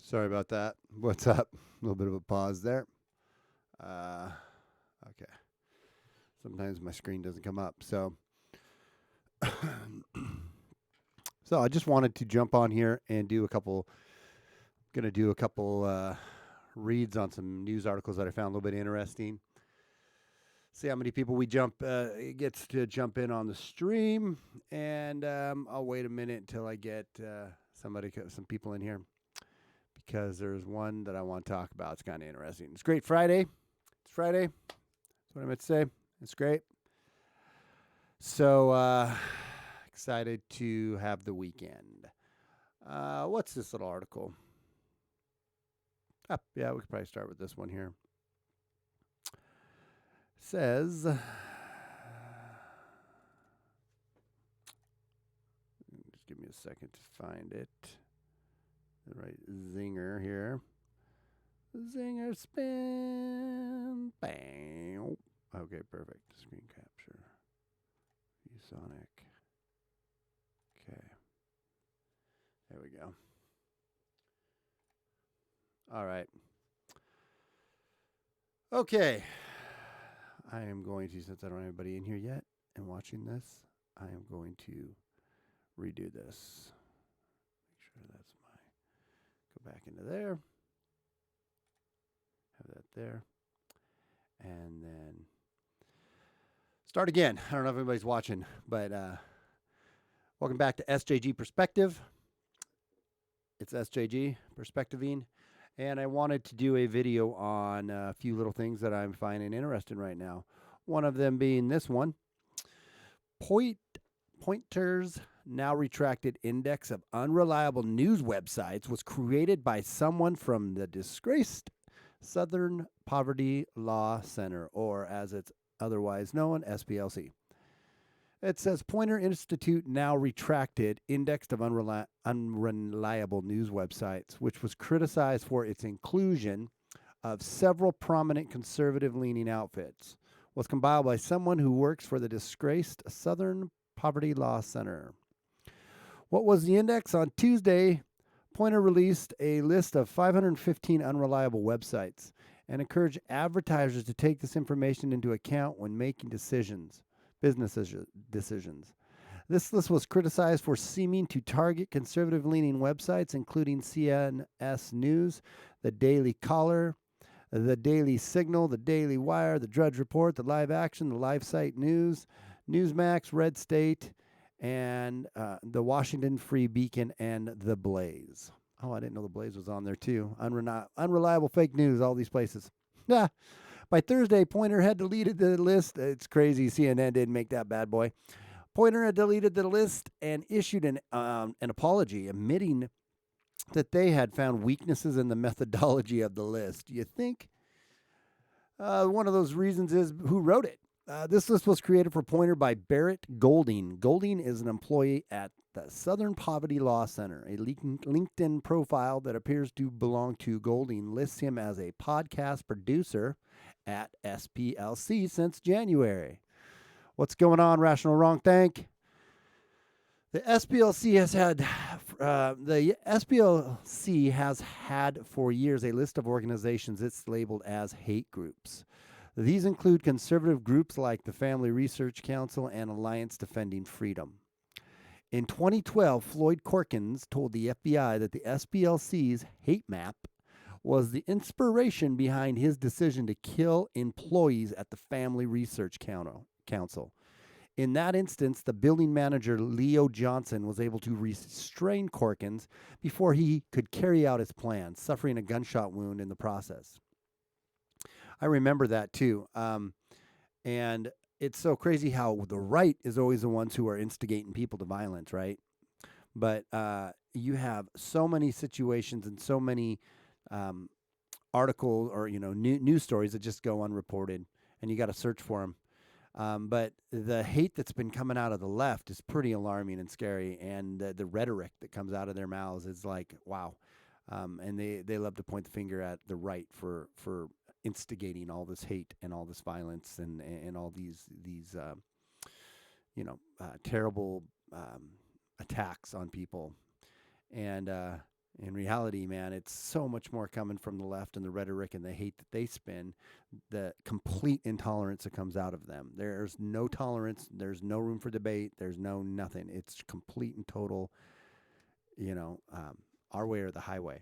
Sorry about that. What's up? A little bit of a pause there. Uh, okay. Sometimes my screen doesn't come up. So I just wanted to jump on here and do a couple, going to do a couple reads on some news articles that I found a little bit interesting. See how many people we gets to jump in on the stream. And I'll wait a minute until I get some people in here because there's one that I want to talk about. It's kind of interesting. It's Great Friday. It's Friday. That's what I meant to say. It's great. So excited to have the weekend. What's this little article? Yeah, we could probably start with this one here. It says, just give me a second to find it. The right zinger here. Zinger spin. Bam. Okay, perfect. Screen capture. ViewSonic. Okay. There we go. All right. Okay. I am going to, since I don't have anybody in here yet and watching this, I am going to redo this. Make sure that's go back into there. Have that there. And then start again. I don't know if anybody's watching, but welcome back to SJG Perspective. It's SJG Perspectiving. And I wanted to do a video on a few little things that I'm finding interesting right now. One of them being this one. Pointer's now retracted index of unreliable news websites was created by someone from the disgraced Southern Poverty Law Center, or as it's otherwise known, SPLC. It says Pointer Institute now retracted indexed of unreliable news websites, which was criticized for its inclusion of several prominent conservative-leaning outfits. Was compiled by someone who works for the disgraced Southern Poverty Law Center. What was the index? On Tuesday, Pointer released a list of 515 unreliable websites and encouraged advertisers to take this information into account when making business decisions. This list was criticized for seeming to target conservative-leaning websites, including CNS News, the Daily Caller, the Daily Signal, the Daily Wire, the Drudge Report, the Live Action, the Live Site News, Newsmax, Red State, and the Washington Free Beacon, and the Blaze. Oh, I didn't know the Blaze was on there too. Unreliable fake news, all these places. By Thursday, Pointer had deleted the list. It's crazy. CNN didn't make that bad boy. Pointer had deleted the list and issued an apology, admitting that they had found weaknesses in the methodology of the list. You think one of those reasons is who wrote it? This list was created for Pointer by Barrett Golding. Golding is an employee at the Southern Poverty Law Center. A LinkedIn profile that appears to belong to Golding lists him as a podcast producer at SPLC since January. What's going on, Rational Wrong Think? The SPLC has had for years a list of organizations it's labeled as hate groups. These include conservative groups like the Family Research Council and Alliance Defending Freedom. In 2012, Floyd Corkins told the FBI that the SPLC's hate map was the inspiration behind his decision to kill employees at the Family Research Council. In that instance, the building manager, Leo Johnson, was able to restrain Corkins before he could carry out his plan, suffering a gunshot wound in the process. I remember that too. And it's so crazy how the right is always the ones who are instigating people to violence, right? But you have so many situations and so many articles or news stories that just go unreported, and you got to search for them. But the hate that's been coming out of the left is pretty alarming and scary, and the rhetoric that comes out of their mouths is like, wow. And they love to point the finger at the right for instigating all this hate and all this violence and all these terrible attacks on people. And In reality, man, it's so much more coming from the left and the rhetoric and the hate that they spin, the complete intolerance that comes out of them. There's no tolerance. There's no room for debate. There's no nothing. It's complete and total, you know, our way or the highway.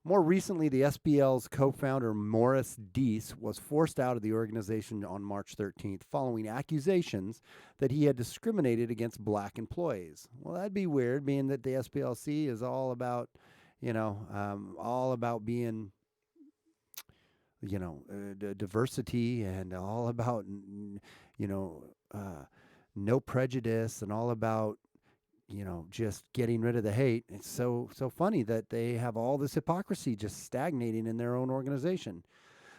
More recently, the SBL's co-founder Morris Deese was forced out of the organization on March 13th following accusations that he had discriminated against black employees. Well, that'd be weird, being that the SBLC is all about, all about being, diversity and all about, you know, uh, no prejudice and all about just getting rid of the hate. It's so funny that they have all this hypocrisy just stagnating in their own organization.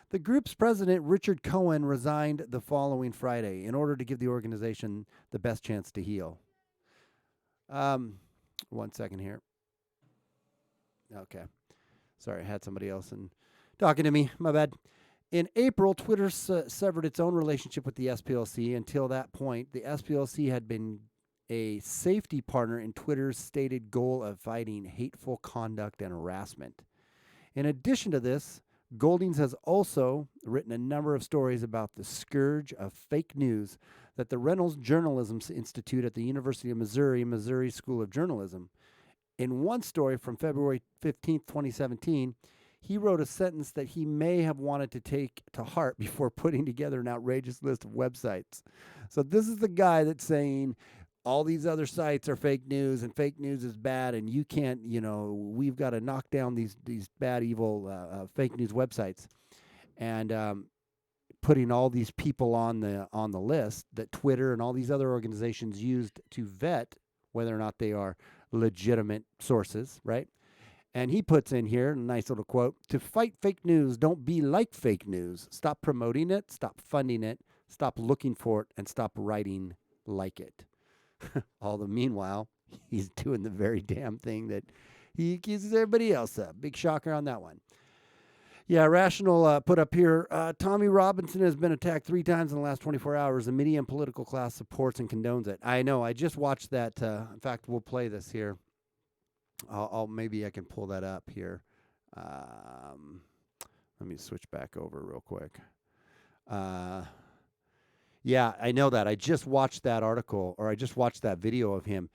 The group's president, Richard Cohen, resigned the following Friday in order to give the organization the best chance to heal. 1 second here. Okay. Sorry, I had somebody else talking to me. My bad. In April, Twitter severed its own relationship with the SPLC. Until that point, the SPLC had been a safety partner in Twitter's stated goal of fighting hateful conduct and harassment. In addition to this, Goldings has also written a number of stories about the scourge of fake news that the Reynolds Journalism Institute at the University of Missouri School of Journalism. In one story from February 15th, 2017, he wrote a sentence that he may have wanted to take to heart before putting together an outrageous list of websites. So this is the guy that's saying all these other sites are fake news and fake news is bad and you can't, we've got to knock down these bad, evil fake news websites. And putting all these people on the list that Twitter and all these other organizations used to vet whether or not they are legitimate sources, right? And he puts in here a nice little quote: to fight fake news, don't be like fake news. Stop promoting it, stop funding it, stop looking for it, and stop writing like it. All the meanwhile, he's doing the very damn thing that he accuses everybody else of. Big shocker on that one. Yeah, Rational put up here, Tommy Robinson has been attacked 3 times in the last 24 hours. The media and political class supports and condones it. I know. I just watched that. In fact, we'll play this here. Maybe I can pull that up here. Let me switch back over real quick. Yeah, I know that. I just watched that article, or I just watched that video of him.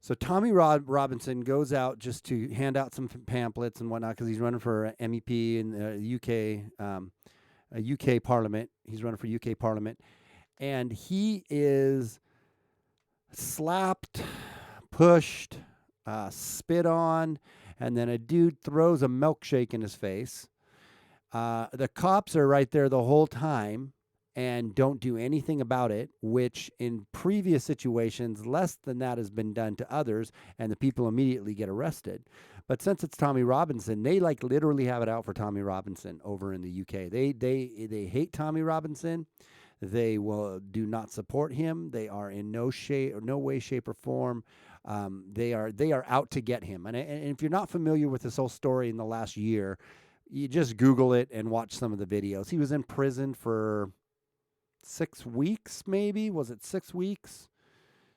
So Tommy Robinson goes out just to hand out some pamphlets and whatnot because he's running for MEP in the UK Parliament. He's running for UK Parliament. And he is slapped, pushed, spit on, and then a dude throws a milkshake in his face. The cops are right there the whole time and don't do anything about it, which in previous situations, less than that has been done to others, and the people immediately get arrested. But since it's Tommy Robinson, they literally have it out for Tommy Robinson over in the UK. They hate Tommy Robinson. They do not support him. They are in no way, shape, or form. They are out to get him. And if you're not familiar with this whole story in the last year, you just Google it and watch some of the videos. He was in prison for 6 weeks, maybe. Was it 6 weeks?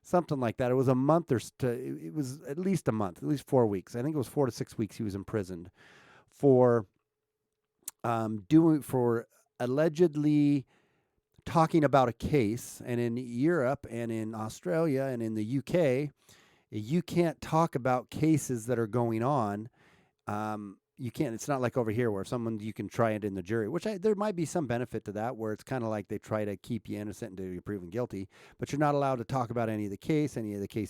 Something like that. It was a month it was at least a month, at least 4 weeks. I think it was 4 to 6 weeks he was imprisoned for allegedly talking about a case. And in Europe and in Australia and in the UK, you can't talk about cases that are going on. You can't. It's not like over here where you can try it in the jury, which there might be some benefit to that, where it's kind of like they try to keep you innocent until you're proven guilty, but you're not allowed to talk about any of the case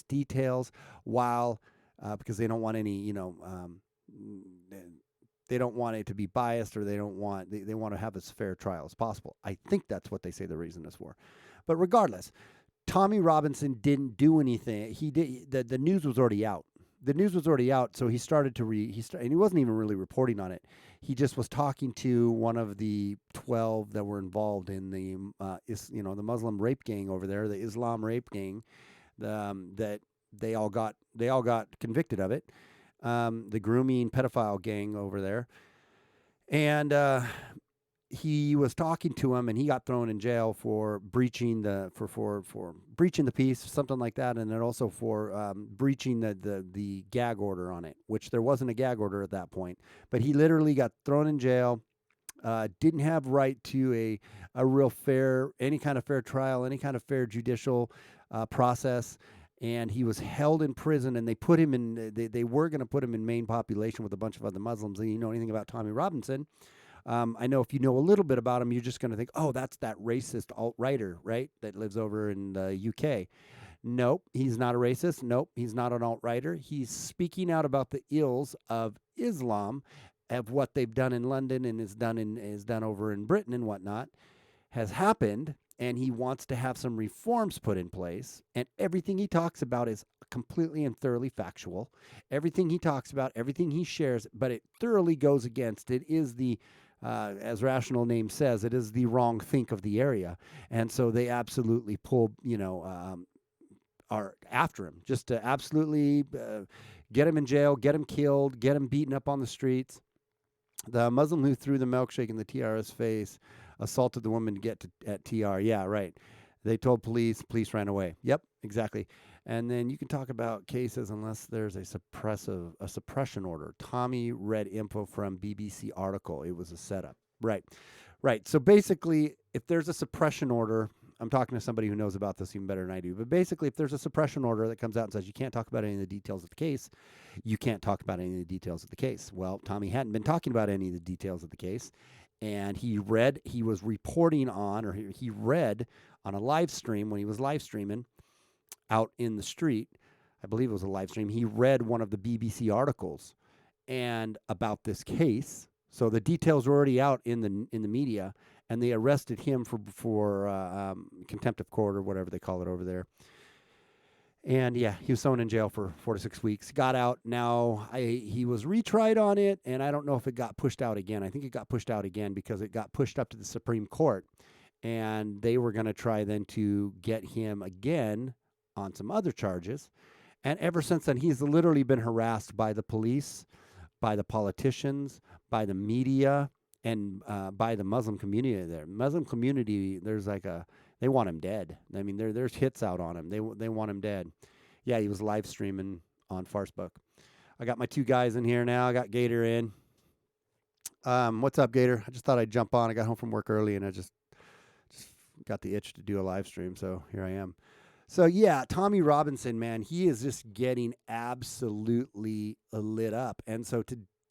details because they don't want any, they don't want it to be biased, or they want to have as fair trial as possible. I think that's what they say the reason is for. But regardless, Tommy Robinson didn't do anything. The news was already out. So he started to and he wasn't even really reporting on it. He just was talking to one of the 12 that were involved in the the Muslim rape gang over there, the Islam rape gang, that they all got convicted of it. The grooming pedophile gang over there. And he was talking to him, and he got thrown in jail for breaching the for breaching the peace, something like that, and then also for breaching the gag order on it, which there wasn't a gag order at that point. But he literally got thrown in jail. Didn't have right to a real fair, any kind of fair trial, any kind of fair judicial process. And he was held in prison, and they put him in. They were going to put him in main population with a bunch of other Muslims. And you know anything about Tommy Robinson? I know if you know a little bit about him, you're just going to think, oh, that's that racist alt-righter, right, that lives over in the UK. Nope, he's not a racist. Nope, he's not an alt-righter. He's speaking out about the ills of Islam, of what they've done in London and is done over in Britain and whatnot, has happened, and he wants to have some reforms put in place. And everything he talks about is completely and thoroughly factual. Everything he talks about, everything he shares, but it thoroughly goes against. It is the as Rational Name says, it is the wrong think of the area. And so they absolutely pull, are after him just to absolutely get him in jail, get him killed, get him beaten up on the streets. The Muslim who threw the milkshake in the TR's face assaulted the woman to get at TR. Yeah, right. They told police ran away. Yep, exactly. And then you can talk about cases unless there's a suppression order. Tommy read info from BBC article. It was a setup. Right. So basically, if there's a suppression order, I'm talking to somebody who knows about this even better than I do. But basically, if there's a suppression order that comes out and says you can't talk about any of the details of the case, you can't talk about any of the details of the case. Well, Tommy hadn't been talking about any of the details of the case. And he was reporting on, or he read on a live stream when he was live streaming out in the street. I believe it was a live stream. He read one of the BBC articles and about this case. So the details were already out in the media, and they arrested him for contempt of court or whatever they call it over there. And yeah, he was thrown in jail for 4 to 6 weeks. Got out. Now he was retried on it, and I don't know if it got pushed out again. I think it got pushed out again because it got pushed up to the Supreme Court, and they were going to try then to get him again on some other charges. And ever since then, he's literally been harassed by the police, by the politicians, by the media, and by the Muslim community there. Muslim community, they want him dead. I mean, there's hits out on him. They want him dead. Yeah, he was live streaming on Farcebook. I got my two guys in here now. I got Gator in. What's up, Gator? I just thought I'd jump on. I got home from work early, and I just got the itch to do a live stream, so here I am. So, yeah, Tommy Robinson, man, he is just getting absolutely lit up. And so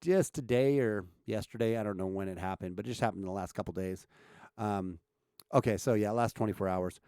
just today or yesterday, I don't know when it happened, but it just happened in the last couple days. Okay, so, yeah, last 24 hours.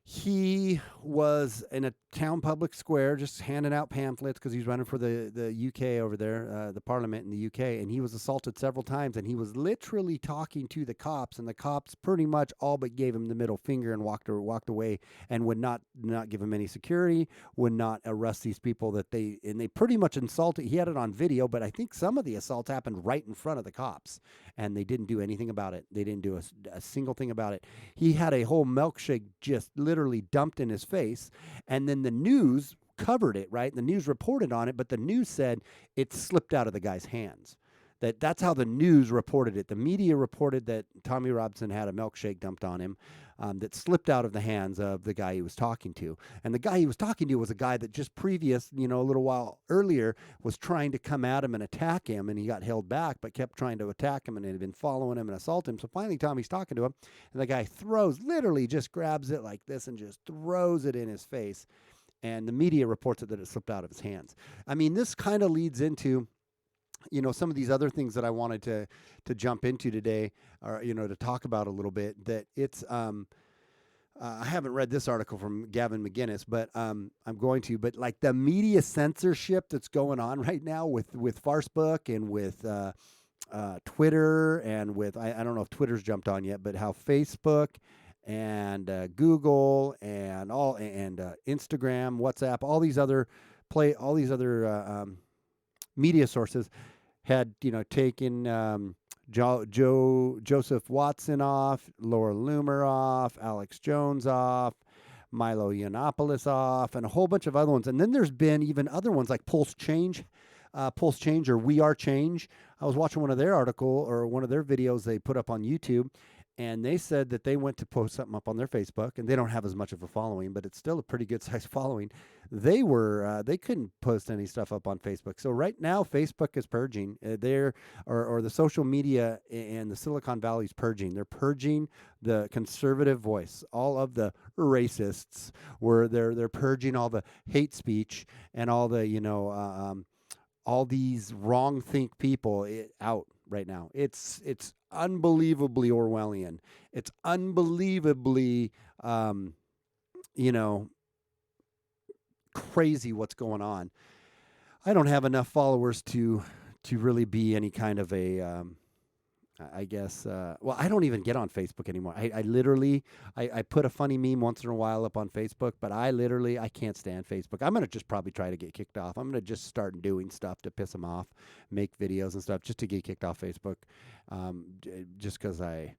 He was in a town public square just handing out pamphlets because he's running for the UK over there, the parliament in the UK, and he was assaulted several times, and he was literally talking to the cops, and the cops pretty much all but gave him the middle finger and walked away and would not give him any security, would not arrest these people they pretty much insulted. He had it on video, but I think some of the assaults happened right in front of the cops, and they didn't do anything about it. They didn't do a single thing about it. He had a whole milkshake just literally dumped in his face, and then the news covered it, right? The news reported on it, but the news said it slipped out of the guy's hands. That's how the news reported it. The media reported that Tommy Robinson had a milkshake dumped on him that slipped out of the hands of the guy he was talking to. And the guy he was talking to was a guy that just a little while earlier was trying to come at him and attack him, and he got held back, but kept trying to attack him and had been following him and assault him. So finally Tommy's talking to him, and the guy literally just grabs it like this and just throws it in his face. And the media reports that it slipped out of his hands. I mean, this kind of leads into some of these other things that I wanted to jump into today, or to talk about a little bit. That it's I haven't read this article from Gavin McGinnis, but I'm going to. But like the media censorship that's going on right now with Farcebook and with Twitter and with I don't know if Twitter's jumped on yet, but how Facebook and Google and Instagram, WhatsApp, all these other media sources had taken Joseph Watson off, Laura Loomer off, Alex Jones off, Milo Yiannopoulos off, and a whole bunch of other ones. And then there's been even other ones like Pulse Change or We Are Change. I was watching one of their article or one of their videos they put up on YouTube, and they said that they went to post something up on their Facebook, and they don't have as much of a following, but it's still a pretty good sized following. They couldn't post any stuff up on Facebook. So right now, Facebook is purging. Or the social media and the Silicon Valley is purging. They're purging the conservative voice. All of the racists were they're purging all the hate speech and all the all these wrong think people out right now. It's unbelievably Orwellian. It's unbelievably you know crazy what's going on. I don't have enough followers to really be any kind of a I guess well, I don't even get on Facebook anymore. I literally I put a funny meme once in a while up on Facebook, but I can't stand Facebook. I'm going to just probably try to get kicked off. I'm going to just start doing stuff to piss them off, make videos and stuff just to get kicked off Facebook. Just cuz I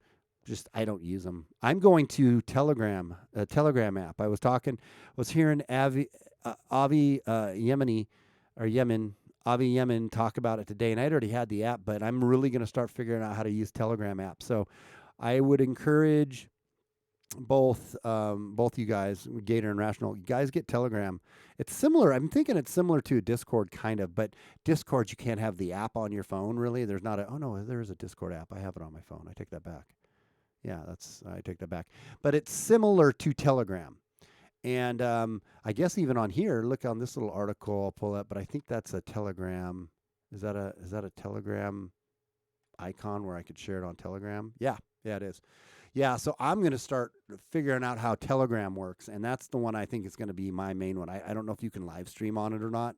don't use them. I'm going to Telegram, a Telegram app. I was hearing Avi Yemeni or Yemen Avi Yemen talk about it today, and I'd already had the app, but I'm really going to start figuring out how to use Telegram app. So I would encourage both you guys, Gator and Rational, you guys get Telegram. It's similar. I'm thinking it's similar to Discord kind of, but Discord, you can't have the app on your phone really. There's not oh no, there is a Discord app. I have it on my phone. I take that back. Yeah, I take that back. But it's similar to Telegram. And I guess even on here, look on this little article I'll pull up, but I think that's a Telegram. Is that a Telegram icon where I could share it on Telegram? Yeah, it is. Yeah, so I'm going to start figuring out how Telegram works, and that's the one I think is going to be my main one. I don't know if you can live stream on it or not,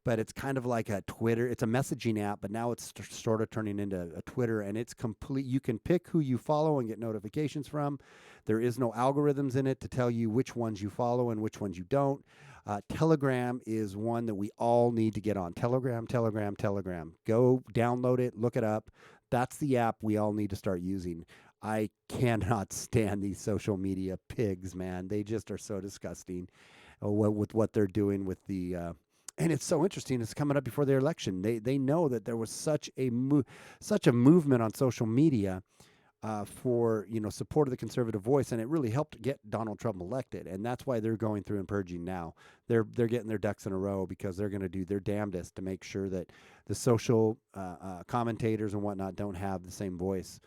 but it's kind of like a Twitter. It's a messaging app, but now it's sort of turning into a Twitter, and it's complete. You can pick who you follow and get notifications from. There is no algorithms in it to tell you which ones you follow and which ones you don't. Telegram is one that we all need to get on. Telegram. Go download it, look it up. That's the app we all need to start using. I cannot stand these social media pigs, man. They just are so disgusting with what they're doing with the and it's so interesting. It's coming up before their election. They know that there was such a movement on social media for support of the conservative voice, and it really helped get Donald Trump elected. And that's why they're going through and purging now. They're getting their ducks in a row because they're going to do their damnedest to make sure that the social commentators and whatnot don't have the same voice.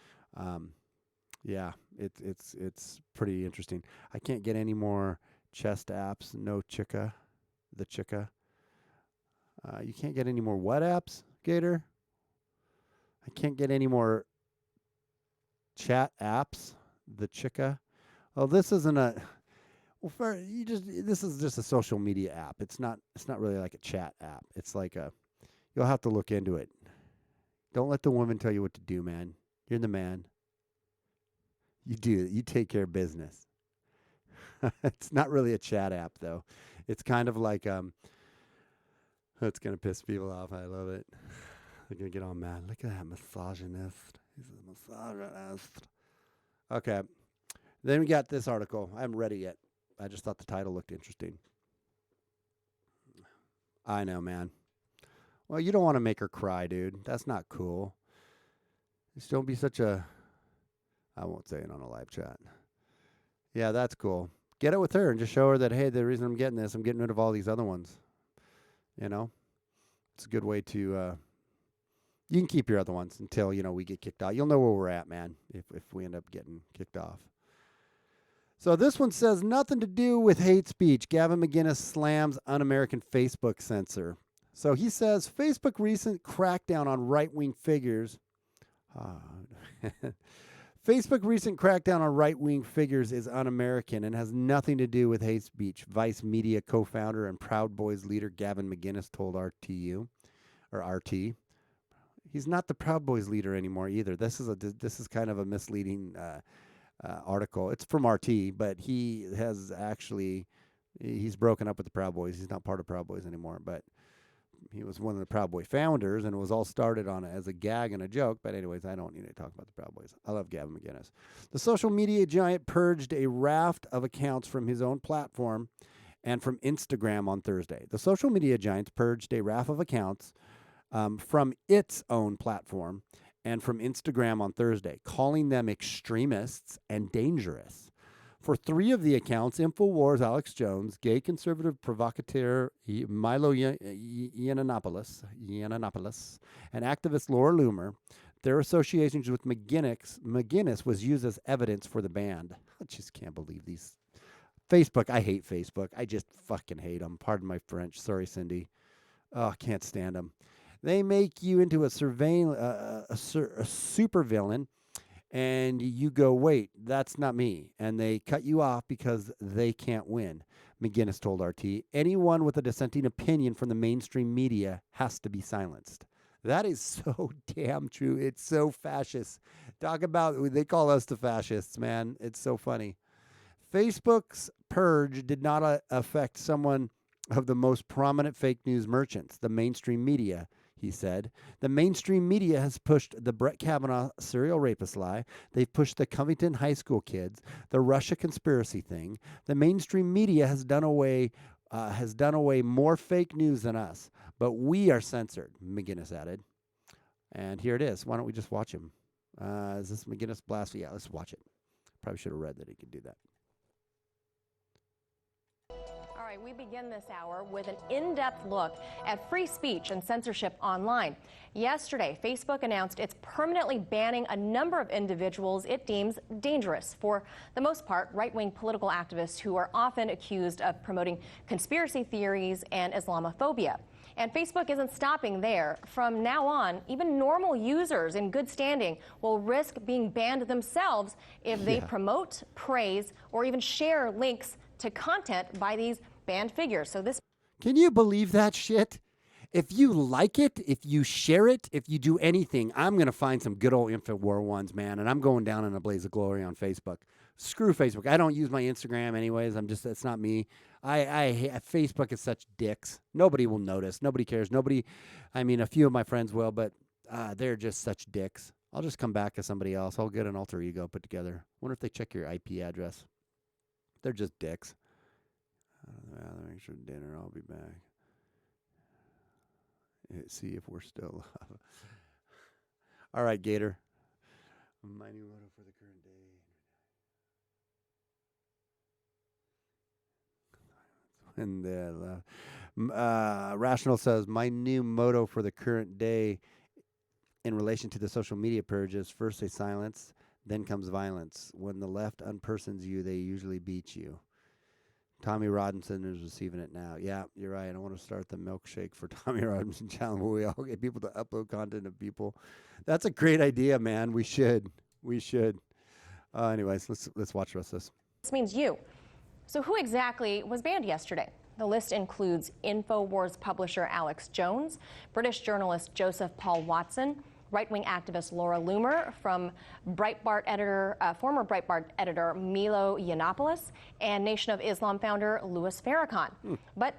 Yeah, it's pretty interesting. I can't get any more chest apps. No Chica, the Chica. You can't get any more what apps, Gator? I can't get any more chat apps, the Chica. Oh, this isn't a. Well, this is just a social media app. It's not really like a chat app. It's like you'll have to look into it. Don't let the woman tell you what to do, man. You're the man. You do. You take care of business. It's not really a chat app though. It's kind of like it's gonna piss people off. I love it. They're gonna get all mad. Look at that misogynist. He's a misogynist. Okay. Then we got this article. I haven't read it yet. I just thought the title looked interesting. I know, man. Well, you don't want to make her cry, dude. That's not cool. Just don't be such a... I won't say it on a live chat. Yeah, that's cool. Get it with her and just show her that, hey, the reason I'm getting this, I'm getting rid of all these other ones. It's a good way to... you can keep your other ones until, we get kicked out. You'll know where we're at, man, if we end up getting kicked off. So this one says, nothing to do with hate speech. Gavin McInnes slams un-American Facebook censor. So he says, Facebook recent crackdown on right-wing figures. Facebook recent crackdown on right-wing figures is un-American and has nothing to do with hate speech. Vice Media co-founder and Proud Boys leader Gavin McInnes told RT. He's not the Proud Boys leader anymore either. This is kind of a misleading article. It's from RT, but he's broken up with the Proud Boys. He's not part of Proud Boys anymore, but he was one of the Proud Boy founders, and it was all started on as a gag and a joke. But anyways, I don't need to talk about the Proud Boys. I love Gavin McInnes. The social media giant purged a raft of accounts from his own platform and from Instagram on Thursday. The social media giants purged a raft of accounts from its own platform and from Instagram on Thursday, calling them extremists and dangerous. For 3 of the accounts, InfoWars' Alex Jones, gay conservative provocateur Milo Yiannopoulos, and activist Laura Loomer, their associations with McGinnis was used as evidence for the ban. I just can't believe these. Facebook, I hate Facebook. I just fucking hate them. Pardon my French. Sorry, Cindy. Oh, I can't stand them. They make you into a supervillain, and you go, wait, that's not me. And they cut you off because they can't win. McGinnis told RT, anyone with a dissenting opinion from the mainstream media has to be silenced. That is so damn true. It's so fascist. Talk about, they call us the fascists, man. It's so funny. Facebook's purge did not affect someone of the most prominent fake news merchants, the mainstream media, he said. The mainstream media has pushed the Brett Kavanaugh serial rapist lie. They've pushed the Covington high school kids, the Russia conspiracy thing. The mainstream media has done away more fake news than us, but we are censored, McGinnis added. And here it is. Why don't we just watch him? Is this McGinnis blasphemy? Yeah, let's watch it. Probably should have read that he could do that. All right, we begin this hour with an in-depth look at free speech and censorship online. Yesterday, Facebook announced it's permanently banning a number of individuals it deems dangerous. For the most part, right-wing political activists who are often accused of promoting conspiracy theories and Islamophobia. And Facebook isn't stopping there. From now on, even normal users in good standing will risk being banned themselves if they promote, praise, or even share links to content by these banned figures. So this. Can you believe that shit? If you like it, if you share it, if you do anything, I'm going to find some good old InfoWar ones, man, and I'm going down in a blaze of glory on Facebook. Screw Facebook. I don't use my Instagram anyways. That's not me. Facebook is such dicks. Nobody will notice. Nobody cares. A few of my friends will, but they're just such dicks. I'll just come back as somebody else. I'll get an alter ego put together. Wonder if they check your IP address. They're just dicks. Let me make sure dinner. I'll be back. See if we're still alive. All right, Gator. My new motto for the current day. And Rational says, my new motto for the current day in relation to the social media purge is first they silence, then comes violence. When the left unpersons you, they usually beat you. Tommy Rodinson is receiving it now. Yeah, you're right. I want to start the milkshake for Tommy Rodinson challenge where we all get people to upload content of people. That's a great idea, man. We should. Anyways, let's watch the rest of this. This means you. So who exactly was banned yesterday? The list includes InfoWars publisher Alex Jones, British journalist Joseph Paul Watson, right-wing activist Laura Loomer, from former Breitbart editor Milo Yiannopoulos, and Nation of Islam founder Louis Farrakhan. But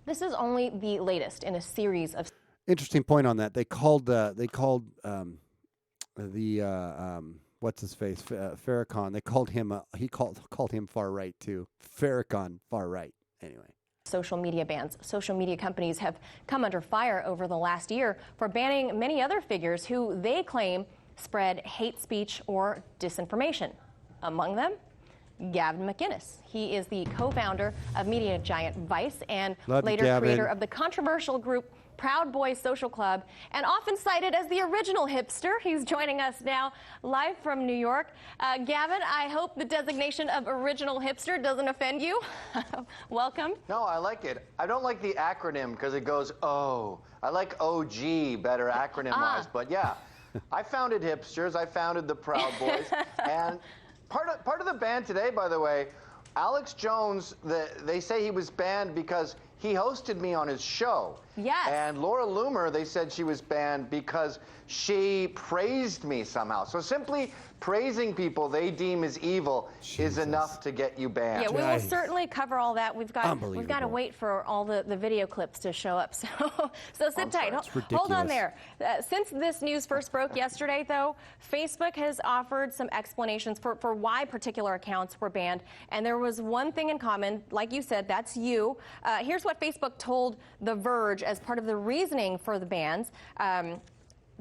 this is only the latest in a series of. Interesting point on that. They called what's his face, Farrakhan. They called him. He called him far right too. Farrakhan, far right. Anyway. Social media bans. Social media companies have come under fire over the last year for banning many other figures who they claim spread hate speech or disinformation. Among them, Gavin McInnes. He is the co-founder of media giant Vice and later creator of the controversial group Proud Boys Social Club, and often cited as the original hipster. He's joining us now live from New York. Gavin, I hope the designation of original hipster doesn't offend you. Welcome. No, I like it. I don't like the acronym because it goes O. I like OG better acronym-wise, but yeah. I founded hipsters. I founded the Proud Boys. And part of the ban today, by the way, Alex Jones, they say he was banned because he hosted me on his show. Yes. And Laura Loomer, they said she was banned because she praised me somehow. So simply praising people they deem as evil is enough to get you banned. Yeah, we will certainly cover all that. We've got to wait for all the video clips to show up. So sit tight. Hold on there. Since this news first broke yesterday, though, Facebook has offered some explanations for why particular accounts were banned. And there was one thing in common. Like you said, that's you. Here's what Facebook told The Verge emerge as part of the reasoning for the bans.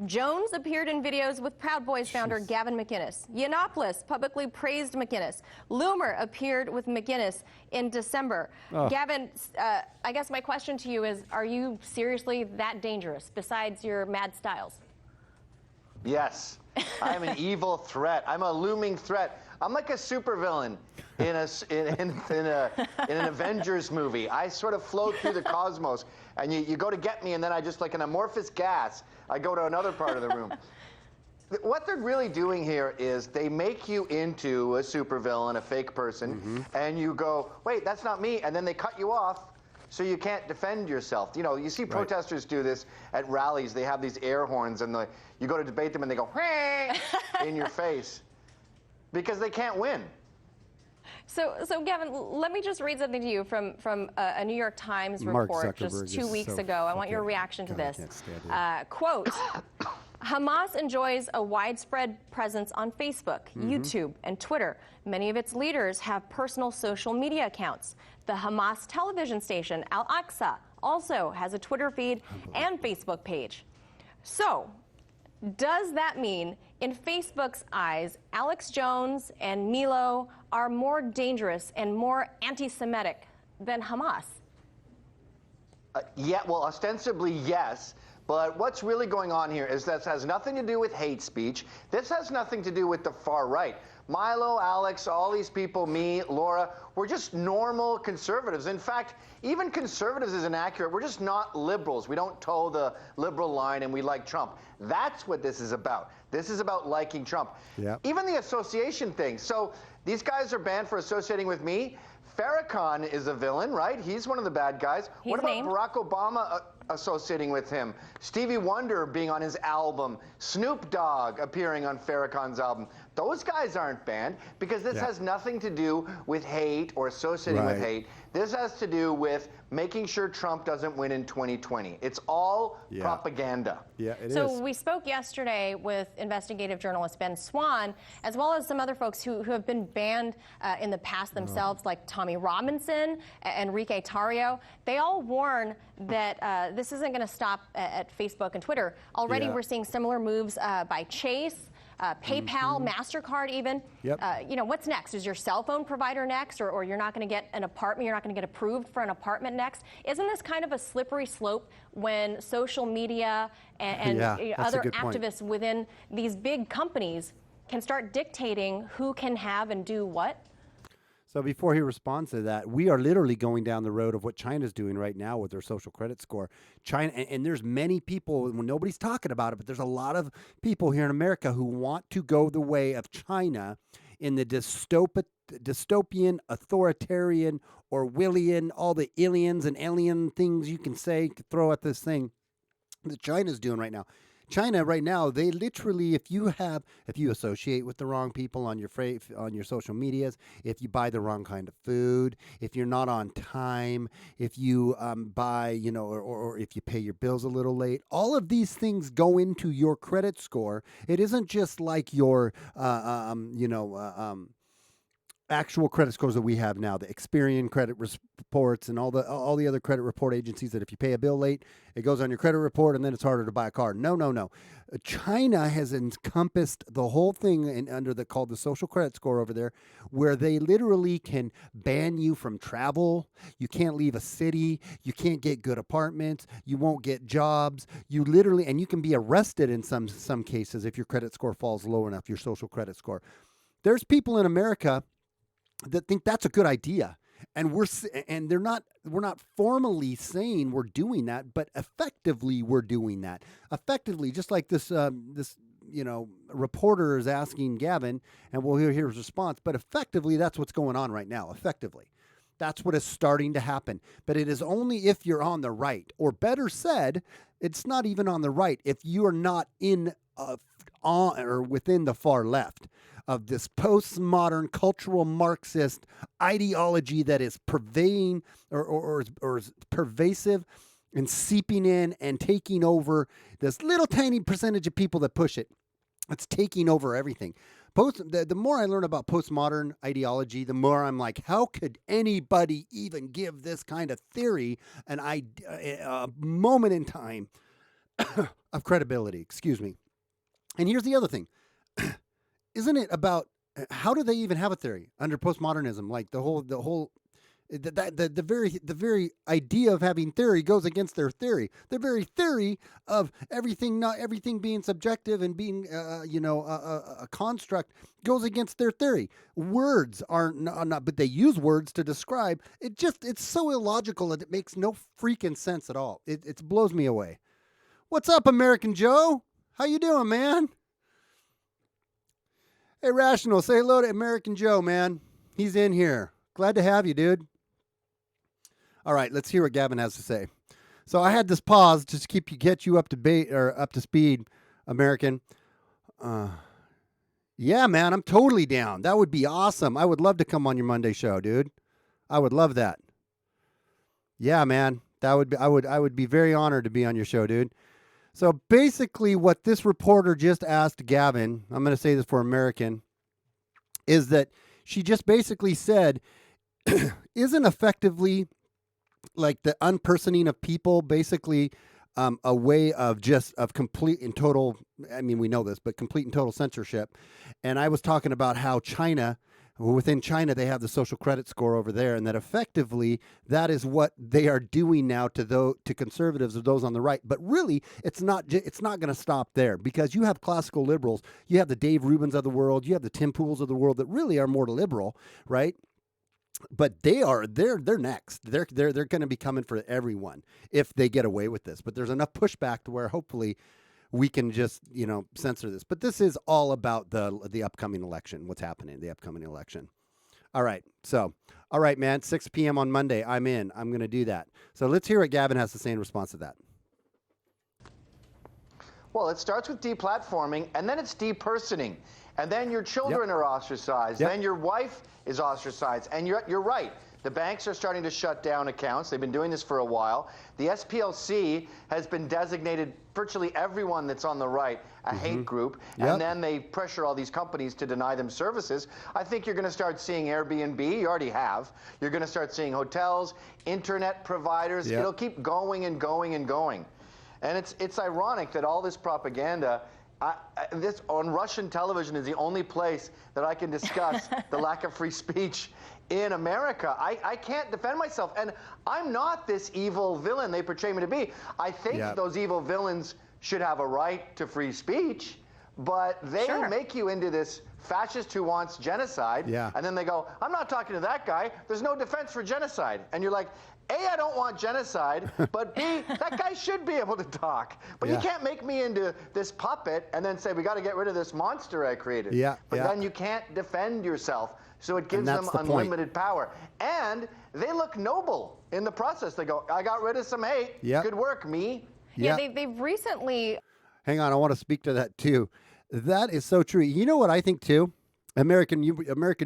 Jones appeared in videos with Proud Boys founder Gavin McInnes. Yiannopoulos publicly praised McInnes. Loomer appeared with McInnes in December. Gavin, I guess my question to you is, are you seriously that dangerous, besides your mad styles? Yes. I'm an evil threat. I'm a looming threat. I'm like a supervillain in an Avengers movie. I sort of float through the cosmos, and you go to get me, and then I just, like an amorphous gas, I go to another part of the room. What they're really doing here is they make you into a supervillain, a fake person, and you go, wait, that's not me, and then they cut you off so you can't defend yourself. You know, you see protesters do this at rallies. They have these air horns, and you go to debate them, and they go, hey, in your face, because they can't win. So Gavin, let me just read something to you from a New York Times report just 2 weeks ago. I want your reaction to this. Quote, Hamas enjoys a widespread presence on Facebook, YouTube, and Twitter. Many of its leaders have personal social media accounts. The Hamas television station, Al-Aqsa, also has a Twitter feed and Facebook page. So, does that mean, in Facebook's eyes, Alex Jones and Milo are more dangerous and more anti-Semitic than Hamas? Yeah, well, ostensibly, yes. But what's really going on here is that has nothing to do with hate speech. This has nothing to do with the far right. Milo, Alex, all these people, me, Laura, we're just normal conservatives. In fact, even conservatives is inaccurate. We're just not liberals. We don't toe the liberal line, and we like Trump. That's what this is about. This is about liking Trump. Yep. Even the association thing. So these guys are banned for associating with me. Farrakhan is a villain, right? He's one of the bad guys. What about Barack Obama associating with him? Stevie Wonder being on his album, Snoop Dogg appearing on Farrakhan's album. Those guys aren't banned because this has nothing to do with hate or associating with hate. This has to do with making sure Trump doesn't win in 2020. It's all propaganda. Yeah, it is. So we spoke yesterday with investigative journalist Ben Swan, as well as some other folks who have been banned in the past themselves, like Tommy Robinson, Enrique Tarrio. They all warn that this isn't going to stop at Facebook and Twitter. Already we're seeing similar moves by Chase, PayPal, MasterCard even. You know, what's next? Is your cell phone provider next, or you're not going to get an apartment, you're not going to get approved for an apartment next? Isn't this kind of a slippery slope when social media and other activists within these big companies can start dictating who can have and do what? So before he responds to that, we are literally going down the road of what China's doing right now with their social credit score. China, and there's many people, when nobody's talking about it, but there's a lot of people here in America who want to go the way of China in the dystopian, authoritarian, Orwellian, all the aliens and alien things you can say, throw at this thing that China's doing right now. China right now, they literally, if you associate with the wrong people on your social medias, if you buy the wrong kind of food, if you're not on time, if you buy, or if you pay your bills a little late, all of these things go into your credit score. It isn't just like your, actual credit scores that we have now, the Experian credit reports and all the other credit report agencies that if you pay a bill late, it goes on your credit report and then it's harder to buy a car. No. China has encompassed the whole thing called the social credit score over there, where they literally can ban you from travel. You can't leave a city. You can't get good apartments. You won't get jobs. You literally, and you can be arrested in some cases if your credit score falls low enough, your social credit score. There's people in America that think that's a good idea, and we're not formally saying we're doing that, but effectively we're doing that. Effectively, just like this reporter is asking Gavin, and we'll hear his response. But effectively, that's what's going on right now. Effectively, that's what is starting to happen. But it is only if you're on the right, or better said, it's not even on the right if you are not in on or within the far left of this postmodern cultural Marxist ideology that is pervading or is pervasive and seeping in and taking over this little tiny percentage of people that push it. It's taking over everything. The more I learn about postmodern ideology, the more I'm like, how could anybody even give this kind of theory a moment in time of credibility? Excuse me. And here's the other thing. Isn't it about how do they even have a theory under postmodernism? Like the very idea of having theory goes against their theory. The very theory of not everything being subjective and being a construct goes against their theory. Words are not, but they use words to describe. It's so illogical that it makes no freaking sense at all. It blows me away. What's up, American Joe? How you doing, man? Hey, Rational, say hello to American Joe, man. He's in here. Glad to have you, dude. All right, let's hear what Gavin has to say. So I had this pause just to get you up to speed, American. Yeah, man, I'm totally down. That would be awesome. I would love to come on your Monday show, dude. I would love that. Yeah, man, I would be very honored to be on your show, dude. So basically what this reporter just asked Gavin, I'm going to say this for American, is that she just basically said, isn't effectively like the unpersoning of people basically a way of complete and total, I mean, we know this, but complete and total censorship. And I was talking about how within China, they have the social credit score over there, and that effectively that is what they are doing now to conservatives or those on the right. But really, it's not going to stop there, because you have classical liberals, you have the Dave Rubins of the world, you have the Tim Pools of the world that really are more liberal, right? But they're next. They're going to be coming for everyone if they get away with this. But there's enough pushback to where hopefully we can just, censor this. But this is all about the upcoming election, what's happening in the upcoming election. All right. So, all right, man, 6 p.m. on Monday, I'm in. I'm going to do that. So let's hear what Gavin has to say in response to that. Well, it starts with deplatforming, and then it's depersoning. And then your children are ostracized. Then your wife is ostracized. And you're right. The banks are starting to shut down accounts. They've been doing this for a while. The SPLC has been designated virtually everyone that's on the right a hate group. And then they pressure all these companies to deny them services. I think you're going to start seeing Airbnb. You already have. You're going to start seeing hotels, internet providers. It'll keep going and going and going. And it's ironic that all this propaganda, this on Russian television is the only place that I can discuss the lack of free speech in America. I can't defend myself. And I'm not this evil villain they portray me to be. I think those evil villains should have a right to free speech, but they make you into this fascist who wants genocide. And then they go, I'm not talking to that guy. There's no defense for genocide. And you're like, A, I don't want genocide, but B, that guy should be able to talk. But you can't make me into this puppet and then say, we got to get rid of this monster I created. But then you can't defend yourself. So it gives them unlimited power. And they look noble in the process. They go, I got rid of some hate. Good work, me. Yeah, they've recently... Hang on, I want to speak to that too. That is so true. You know what I think too? American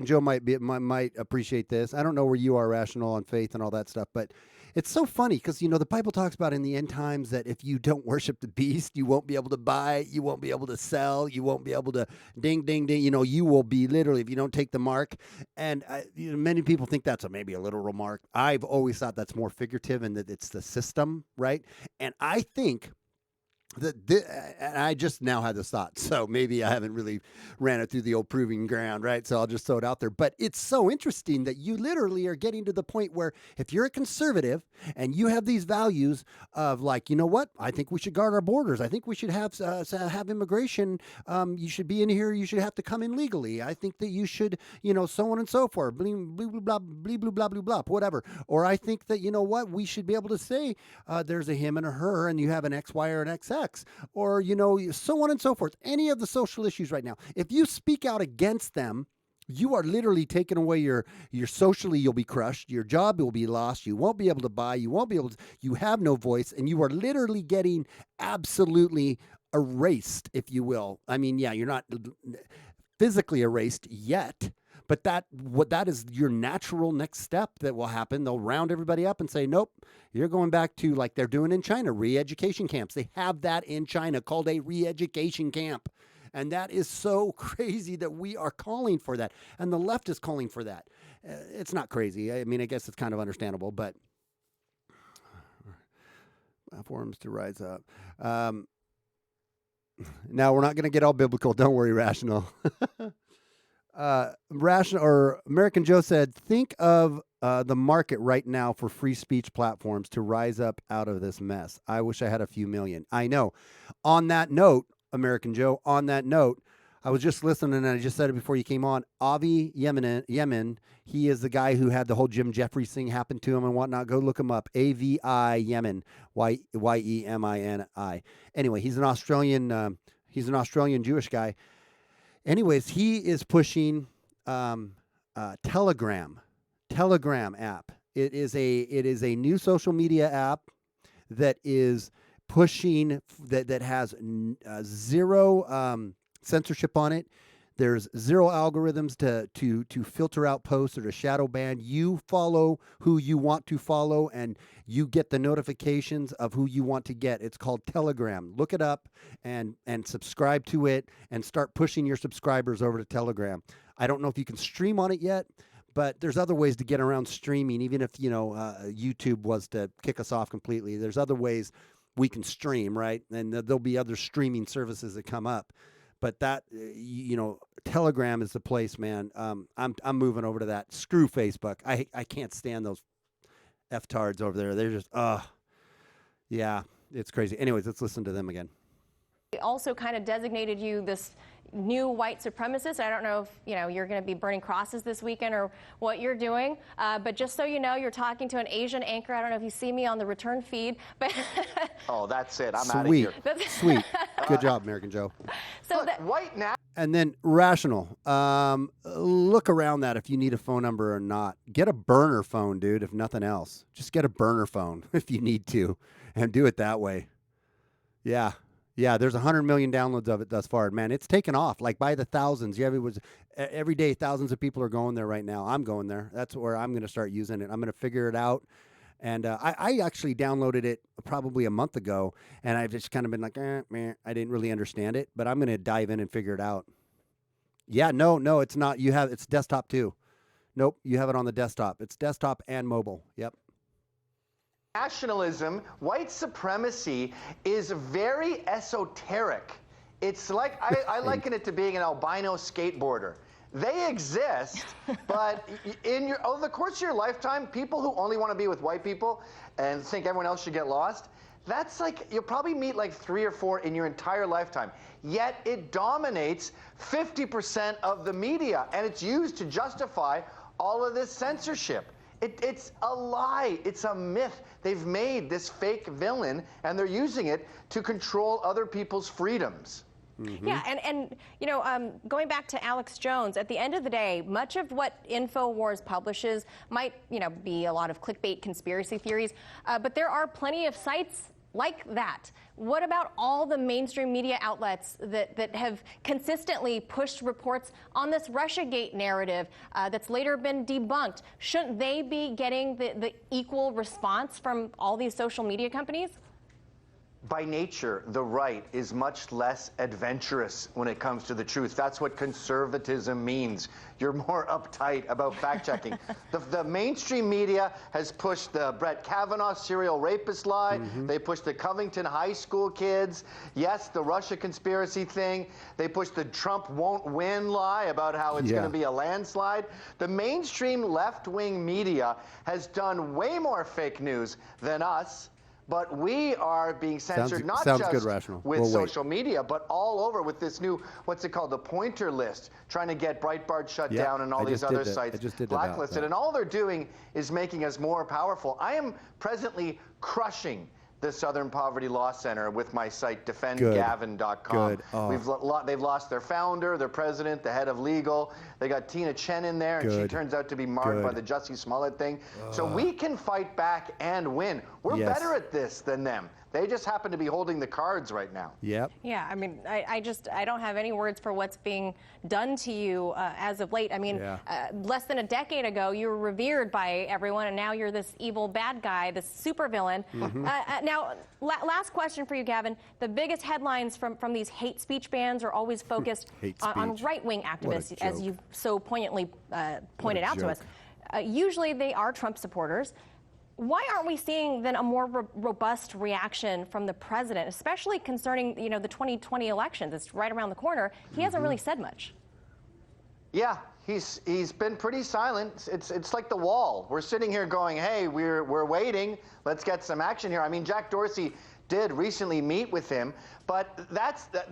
Joe might appreciate this. I don't know where you are, Rational, on faith and all that stuff, but it's so funny because, the Bible talks about in the end times that if you don't worship the beast, you won't be able to buy, you won't be able to sell, you won't be able to ding, ding, ding. You will be literally, if you don't take the mark. And many people think that's maybe a literal mark. I've always thought that's more figurative and that it's the system, right? And I think and I just now had this thought, so maybe I haven't really ran it through the old proving ground, right? So I'll just throw it out there. But it's so interesting that you literally are getting to the point where if you're a conservative and you have these values of like, you know what? I think we should guard our borders. I think we should have immigration. You should be in here. You should have to come in legally. I think that you should, so on and so forth. Blah, blah, blah, blah, blah, blah, blah, blah, whatever. Or I think that, we should be able to say there's a him and a her and you have an X, Y, or an XX. Or, so on and so forth. Any of the social issues right now. If you speak out against them, you are literally taking away your socially, you'll be crushed. Your job will be lost. You won't be able to buy. You won't be able to, you have no voice. And you are literally getting absolutely erased, if you will. I mean, you're not physically erased yet. But that is your natural next step that will happen. They'll round everybody up and say, nope, you're going back to like they're doing in China, re-education camps. They have that in China called a re-education camp. And that is so crazy that we are calling for that. And the left is calling for that. It's not crazy. I mean, I guess it's kind of understandable, but forums to rise up. Now, we're not going to get all biblical. Don't worry, Rational. Rational or American Joe said, think of the market right now for free speech platforms to rise up out of this mess. I wish I had a few million. I know. On that note, American Joe, on that note, I was just listening, and I just said it before you came on. Avi Yemen, he is the guy who had the whole Jim Jeffries thing happen to him and whatnot. Go look him up. AVI Yemen, Yemini. Anyway, he's an Australian Jewish guy. Anyways, he is pushing Telegram app. It is a new social media app that is pushing that has zero censorship on it. There's zero algorithms to filter out posts or to shadow ban. You follow who you want to follow, and you get the notifications of who you want to get. It's called Telegram. Look it up and subscribe to it and start pushing your subscribers over to Telegram. I don't know if you can stream on it yet, but there's other ways to get around streaming. Even if YouTube was to kick us off completely, there's other ways we can stream, right? And there'll be other streaming services that come up. But that, Telegram is the place, man. I'm moving over to that. Screw Facebook. I can't stand those F-tards over there. They're just, yeah, it's crazy. Anyways, let's listen to them again. They also kind of designated you this new white supremacist. I don't know if you're going to be burning crosses this weekend or what you're doing, but just so you know, you're talking to an Asian anchor. I don't know if you see me on the return feed, but oh, that's it. I'm out of here. Sweet. Good job, American Joe. So look, white now. And then Rational. Look around that if you need a phone number or not. Get a burner phone, dude. If nothing else, just get a burner phone if you need to, and do it that way. Yeah. Yeah, there's 100 million downloads of it thus far. Man, it's taken off like by the thousands. Yeah, every day thousands of people are going there right now. I'm going there. That's where I'm going to start using it. I'm going to figure it out. And I actually downloaded it probably a month ago, and I've just kind of been like, man, I didn't really understand it, but I'm going to dive in and figure it out. Yeah, no, it's not. It's desktop too. Nope, you have it on the desktop. It's desktop and mobile. Yep. Nationalism, white supremacy is very esoteric. It's like, I liken it to being an albino skateboarder. They exist, but over the course of your lifetime, people who only want to be with white people and think everyone else should get lost, that's like, you'll probably meet like 3 or 4 in your entire lifetime. Yet it dominates 50% of the media, and it's used to justify all of this censorship. It's a lie. It's a myth. They've made this fake villain, and they're using it to control other people's freedoms. Mm-hmm. Yeah, and going back to Alex Jones, at the end of the day, much of what InfoWars publishes might, be a lot of clickbait conspiracy theories, but there are plenty of sites like that. What about all the mainstream media outlets that have consistently pushed reports on this Russiagate narrative that's later been debunked? Shouldn't they be getting the equal response from all these social media companies? By nature, the right is much less adventurous when it comes to the truth. That's what conservatism means. You're more uptight about fact-checking. The mainstream media has pushed the Brett Kavanaugh serial rapist lie. Mm-hmm. They pushed the Covington high school kids. Yes, the Russia conspiracy thing. They pushed the Trump won't win lie about how it's going to be a landslide. The mainstream left-wing media has done way more fake news than us. But we are being censored not just with social media, but all over with this new, what's it called, the pointer list, trying to get Breitbart shut down and all these other sites blacklisted. And all they're doing is making us more powerful. I am presently crushing the Southern Poverty Law Center with my site defendgavin.com. Oh. They've lost their founder, their president, the head of legal. They got Tina Chen in there, and she turns out to be marred by the Jussie Smollett thing. So we can fight back and win. We're better at this than them. They just happen to be holding the cards right now. Yep. Yeah, I mean, I don't have any words for what's being done to you as of late. I mean, less than a decade ago, you were revered by everyone, and now you're this evil bad guy, this supervillain. Now, last question for you, Gavin. The biggest headlines from these hate speech bans are always focused on right-wing activists, as you've so poignantly pointed out to us. Usually they are Trump supporters. Why aren't we seeing then a more robust reaction from the president, especially concerning, the 2020 elections? It's right around the corner. He hasn't really said much. Yeah, he's been pretty silent. It's like the wall. We're sitting here going, hey, we're waiting. Let's get some action here. I mean, Jack Dorsey did recently meet with him, but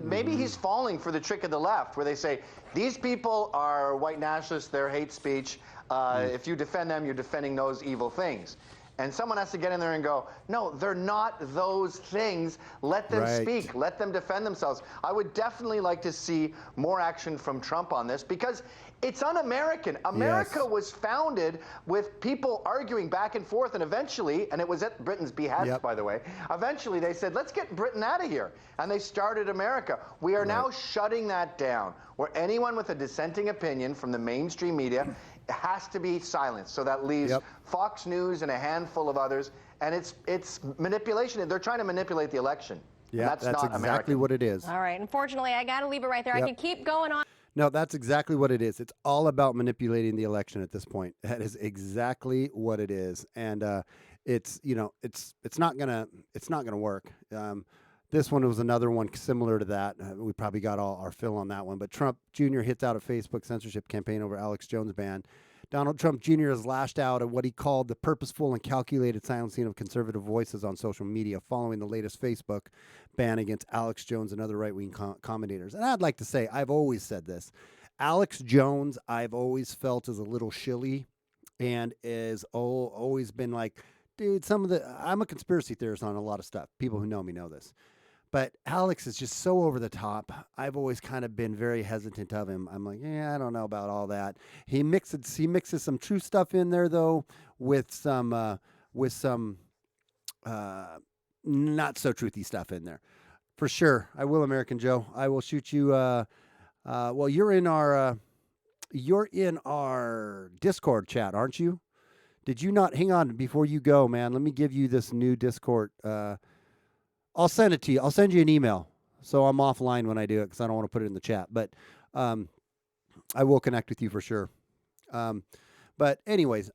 maybe he's falling for the trick of the left, where they say these people are white nationalists, they're hate speech. If you defend them, you're defending those evil things. And someone has to get in there and go, no, they're not those things. Let them speak. Let them defend themselves. I would definitely like to see more action from Trump on this, because it's un-American. America was founded with people arguing back and forth, and eventually, and it was at Britain's behest, by the way, eventually they said, let's get Britain out of here. And they started America. We are now shutting that down, where anyone with a dissenting opinion from the mainstream media has to be silenced. So that leaves Fox News and a handful of others, and it's manipulation. They're trying to manipulate the election. Yeah, that's not exactly American. what it is. All right. Unfortunately, I got to leave it right there. I could keep going on. No, that's exactly what it is. It's all about manipulating the election at this point. That is exactly what it is, and it's not gonna work. This one was another one similar to that. We probably got all our fill on that one. But Trump Jr. hits out a Facebook censorship campaign over Alex Jones ban. Donald Trump Jr. has lashed out at what he called the purposeful and calculated silencing of conservative voices on social media following the latest Facebook ban against Alex Jones and other right-wing commentators. And I'd like to say, I've always said this. Alex Jones, I've always felt is a little shilly and is always been like, dude, I'm a conspiracy theorist on a lot of stuff. People who know me know this. But Alex is just so over the top. I've always kind of been very hesitant of him. I'm like, I don't know about all that. He mixes some true stuff in there though, with some not so truthy stuff in there, for sure. I will, American Joe. I will shoot you. Well, you're in our Discord chat, aren't you? Did you not? Hang on before you go, man. Let me give you this new Discord. I'll send it to you. I'll send you an email. So I'm offline when I do it because I don't want to put it in the chat. But I will connect with you for sure. But anyways,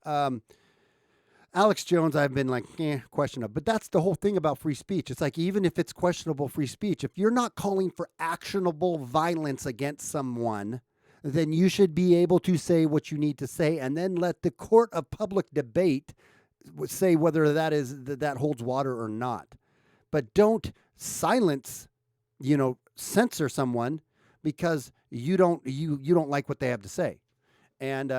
Alex Jones, I've been like, questionable. But that's the whole thing about free speech. It's like, even if it's questionable free speech, if you're not calling for actionable violence against someone, then you should be able to say what you need to say and then let the court of public debate say whether that holds water or not. But don't silence, censor someone because you don't like what they have to say. And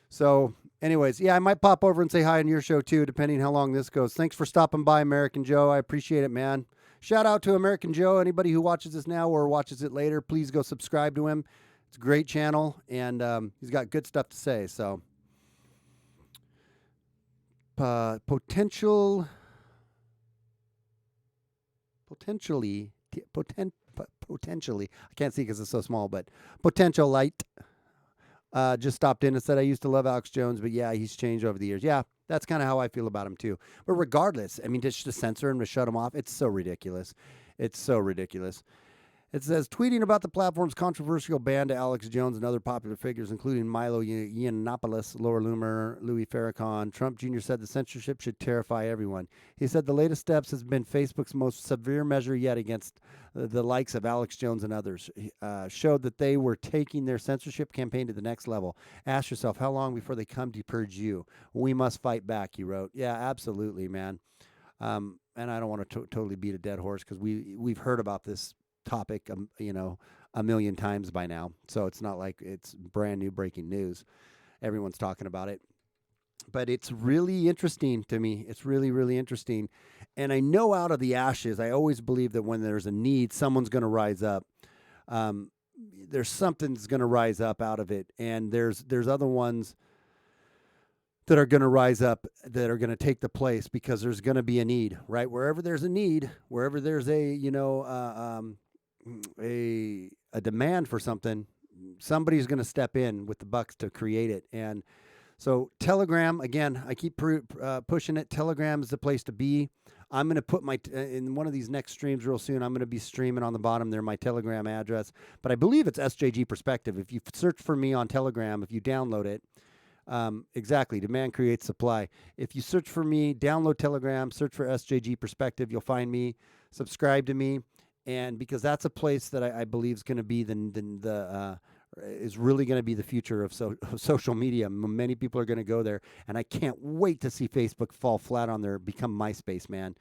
so anyways, I might pop over and say hi on your show too, depending how long this goes. Thanks for stopping by, American Joe. I appreciate it, man. Shout out to American Joe. Anybody who watches this now or watches it later, please go subscribe to him. It's a great channel, and he's got good stuff to say. So potentially, I can't see because it's so small, but potential light just stopped in and said, I used to love Alex Jones, but he's changed over the years. Yeah, that's kind of how I feel about him too. But regardless, I mean, just to censor him, to shut him off, it's so ridiculous. It's so ridiculous. It says, tweeting about the platform's controversial ban to Alex Jones and other popular figures, including Milo Yiannopoulos, Laura Loomer, Louis Farrakhan, Trump Jr. said the censorship should terrify everyone. He said the latest steps has been Facebook's most severe measure yet against the likes of Alex Jones and others. Showed that they were taking their censorship campaign to the next level. Ask yourself, how long before they come to purge you? We must fight back, he wrote. Yeah, absolutely, man. And I don't want to totally beat a dead horse because we've heard about this topic, a million times by now. So it's not like it's brand new breaking news. Everyone's talking about it. But it's really interesting to me. It's really, really interesting. And I know out of the ashes, I always believe that when there's a need, someone's going to rise up. There's something's going to rise up out of it. And there's other ones that are going to rise up, that are going to take the place, because there's going to be a need, right? Wherever there's a need, wherever there's a, a demand for something, somebody's going to step in with the bucks to create it. And so Telegram, again, I keep pushing it. Telegram is the place to be. I'm going to put in one of these next streams real soon, I'm going to be streaming on the bottom there, my Telegram address. But I believe it's SJG Perspective. If you search for me on Telegram, if you download it, exactly, demand creates supply. If you search for me, download Telegram, search for SJG Perspective, you'll find me, subscribe to me. And because that's a place that I believe is going to be is really going to be the future of social media. Many people are going to go there, and I can't wait to see Facebook fall flat on become MySpace, man.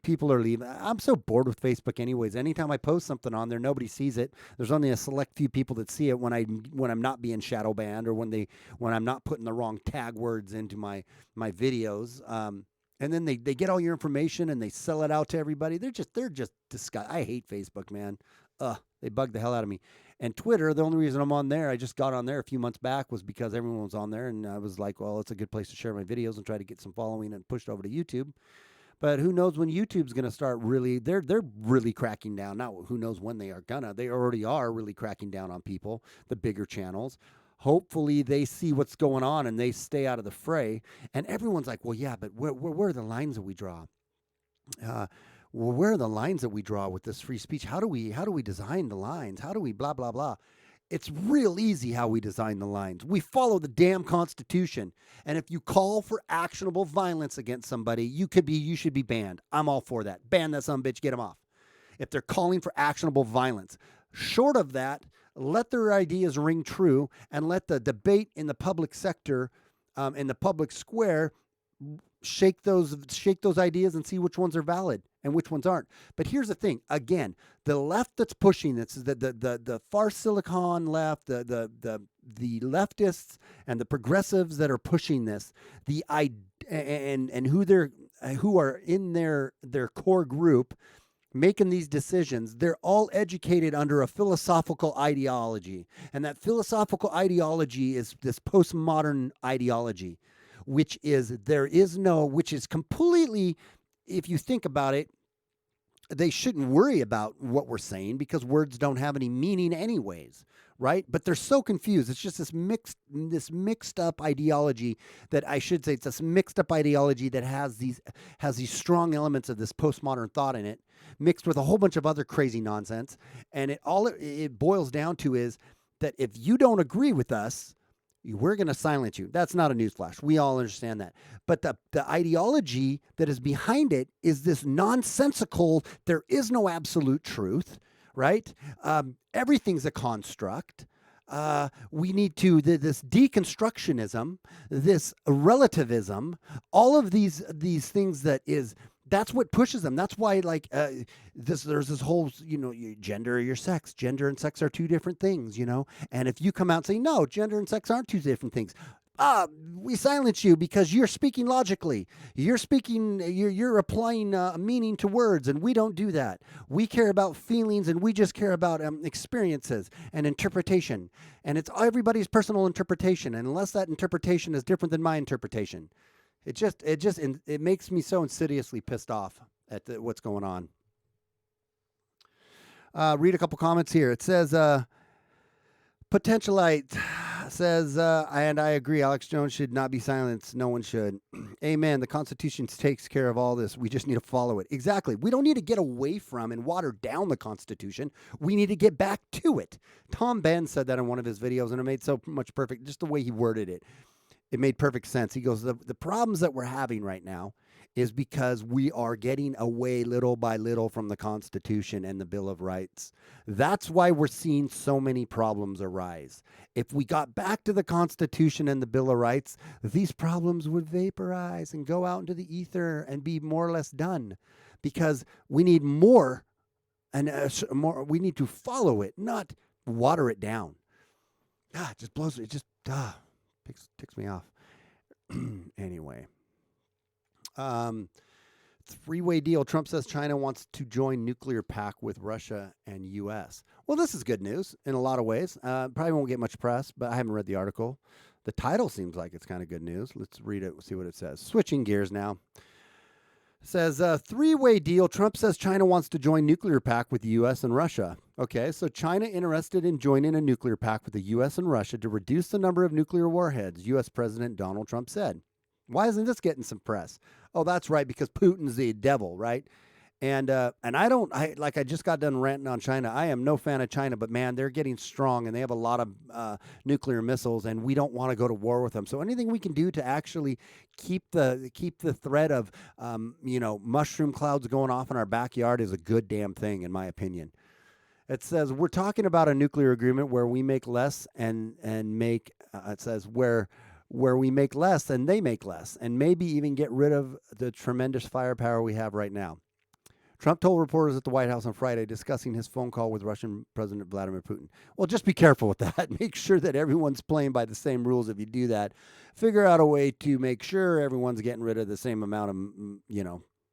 People are leaving. I'm so bored with Facebook anyways. Anytime I post something on there, nobody sees it. There's only a select few people that see it when I'm not being shadow banned, or when I'm not putting the wrong tag words into my videos. And then they get all your information and they sell it out to everybody. They're just disgusting. I hate Facebook, man. They bug the hell out of me. And Twitter, the only reason I'm on there, I just got on there a few months back, was because everyone was on there, and I was like, well, it's a good place to share my videos and try to get some following and push it over to YouTube. But who knows when YouTube's going to start really, they're really cracking down. Not who knows when they already are really cracking down on people, the bigger channels. Hopefully they see what's going on and they stay out of the fray. And everyone's like, well, yeah, but where are the lines that we draw? Well, where are the lines that we draw with this free speech? How do we design the lines? How do we blah, blah, blah? It's real easy how we design the lines. We follow the damn Constitution. And if you call for actionable violence against somebody, you should be banned. I'm all for that. Ban that son of a bitch, get them off. If they're calling for actionable violence. Short of that, let their ideas ring true, and let the debate in the public sector, in the public square, shake those ideas and see which ones are valid and which ones aren't. But here's the thing. Again, the left that's pushing this, the far Silicon left, the leftists and the progressives that are pushing this, and who are in their core group making these decisions, they're all educated under a philosophical ideology. And that philosophical ideology is this postmodern ideology, which is completely, if you think about it, they shouldn't worry about what we're saying because words don't have any meaning anyways, right? But they're so confused. It's just this mixed up ideology that it's this mixed up ideology that has these strong elements of this postmodern thought in it, mixed with a whole bunch of other crazy nonsense. And it boils down to is that if you don't agree with us, we're going to silence you. That's not a newsflash. We all understand that. But the ideology that is behind it is this nonsensical, there is no absolute truth, right? Everything's a construct. We need this deconstructionism, this relativism, all of these things that's what pushes them. That's why, there's this whole, your gender or your sex. Gender and sex are two different things, And if you come out and say, no, gender and sex aren't two different things, we silence you because you're speaking logically. You're applying meaning to words, and we don't do that. We care about feelings, and we just care about experiences and interpretation. And it's everybody's personal interpretation. And unless that interpretation is different than my interpretation, it makes me so insidiously pissed off at what's going on. Read a couple comments here. It says, Potentialite says, and I agree, Alex Jones should not be silenced. No one should. Amen. The Constitution takes care of all this. We just need to follow it. Exactly. We don't need to get away from and water down the Constitution. We need to get back to it. Tom Ben said that in one of his videos, and it made so much perfect, just the way he worded it. It made perfect sense. He goes, the problems that we're having right now is because we are getting away little by little from the Constitution and the Bill of Rights. That's why we're seeing so many problems arise. If we got back to the Constitution and the Bill of Rights, these problems would vaporize and go out into the ether and be more or less done, because we need more, and we need to follow it, not water it down. It just blows it. Just ticks me off. Anyway. Three-way deal. Trump says China wants to join nuclear pact with Russia and U.S. Well, this is good news in a lot of ways. Probably won't get much press, but I haven't read the article The title seems like it's kind of good news. Let's read it, see what it says. Switching gears now. It says, three-way deal. Trump says China wants to join nuclear pact with the U.S. and Russia. Okay, so China interested in joining a nuclear pact with the U.S. and Russia to reduce the number of nuclear warheads, U.S. President Donald Trump said. Why isn't this getting some press? Oh, that's right, because Putin's the devil, right? And I just got done ranting on China. I am no fan of China, but man, they're getting strong and they have a lot of nuclear missiles, and we don't want to go to war with them. So anything we can do to actually keep the threat of mushroom clouds going off in our backyard is a good damn thing, in my opinion. It says we're talking about a nuclear agreement where we make less and make. It says where we make less and they make less, and maybe even get rid of the tremendous firepower we have right now. Trump told reporters at the White House on Friday discussing his phone call with Russian President Vladimir Putin. Well, just be careful with that. Make sure that everyone's playing by the same rules if you do that. Figure out a way to make sure everyone's getting rid of the same amount of,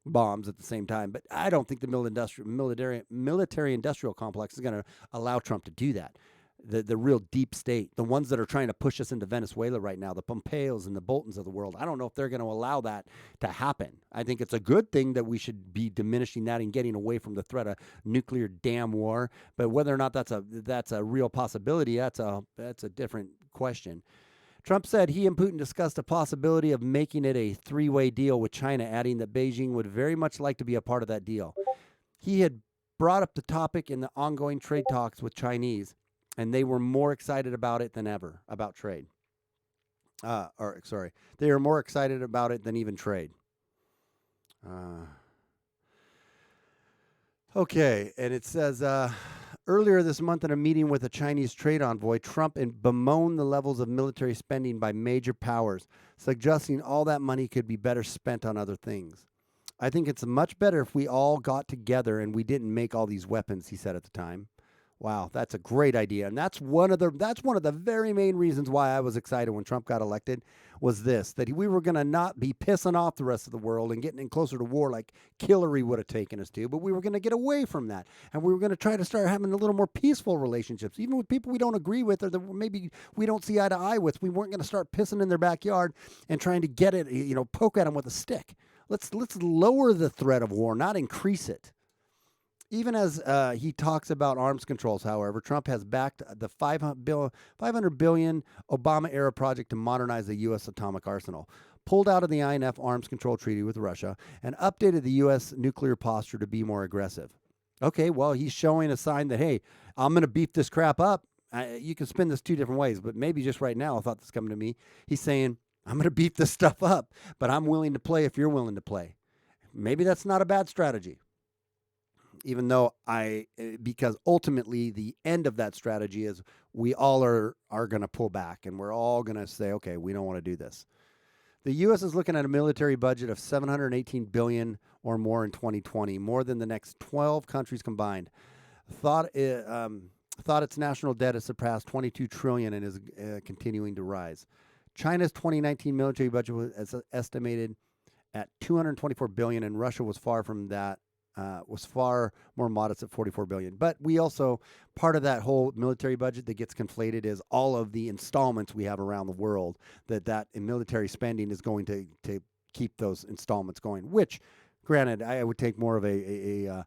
bombs at the same time. But I don't think the military-industrial complex is going to allow Trump to do that. The real deep state, the ones that are trying to push us into Venezuela right now, the Pompeos and the Boltons of the world. I don't know if they're going to allow that to happen. I think it's a good thing that we should be diminishing that and getting away from the threat of nuclear damn war. But whether or not that's a real possibility, that's a different question. Trump said he and Putin discussed a possibility of making it a three-way deal with China, adding that Beijing would very much like to be a part of that deal. He had brought up the topic in the ongoing trade talks with Chinese, and they were more excited about it than ever, about trade. They are more excited about it than even trade. Okay, and it says, earlier this month in a meeting with a Chinese trade envoy, Trump bemoaned the levels of military spending by major powers, suggesting all that money could be better spent on other things. I think it's much better if we all got together and we didn't make all these weapons, he said at the time. Wow, that's a great idea. And that's one of the very main reasons why I was excited when Trump got elected, was this, that we were going to not be pissing off the rest of the world and getting in closer to war like Hillary would have taken us to, but we were going to get away from that. And we were going to try to start having a little more peaceful relationships, even with people we don't agree with or that maybe we don't see eye to eye with. We weren't going to start pissing in their backyard and trying to get it, poke at them with a stick. Let's lower the threat of war, not increase it. Even as he talks about arms controls, however, Trump has backed the $500 billion Obama-era project to modernize the U.S. atomic arsenal, pulled out of the INF arms control treaty with Russia, and updated the U.S. nuclear posture to be more aggressive. Okay, well, he's showing a sign that, hey, I'm going to beef this crap up. You can spin this two different ways, but maybe just right now, I thought this coming to me. He's saying, I'm going to beef this stuff up, but I'm willing to play if you're willing to play. Maybe that's not a bad strategy. Even though because ultimately the end of that strategy is we all are going to pull back and we're all going to say, okay, we don't want to do this. The U.S. is looking at a military budget of $718 billion or more in 2020, more than the next 12 countries combined. Thought its national debt has surpassed $22 trillion and is continuing to rise. China's 2019 military budget was estimated at $224 billion, and Russia was far from that. Was far more modest at $44 billion. But we also, part of that whole military budget that gets conflated is all of the installments we have around the world that in military spending is going to keep those installments going, which, granted, I would take more of a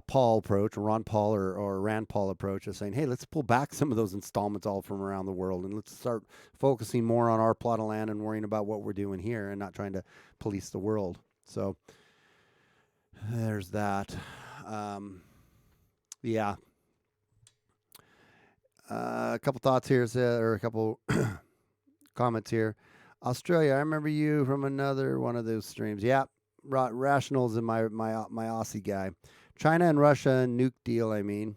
Paul approach, a Ron Paul or Rand Paul approach of saying, hey, let's pull back some of those installments all from around the world and let's start focusing more on our plot of land and worrying about what we're doing here and not trying to police the world. So there's that. Yeah. A couple thoughts here, or a couple comments here. Australia, I remember you from another one of those streams. Yeah, Rationals and my Aussie guy. China and Russia nuke deal, I mean.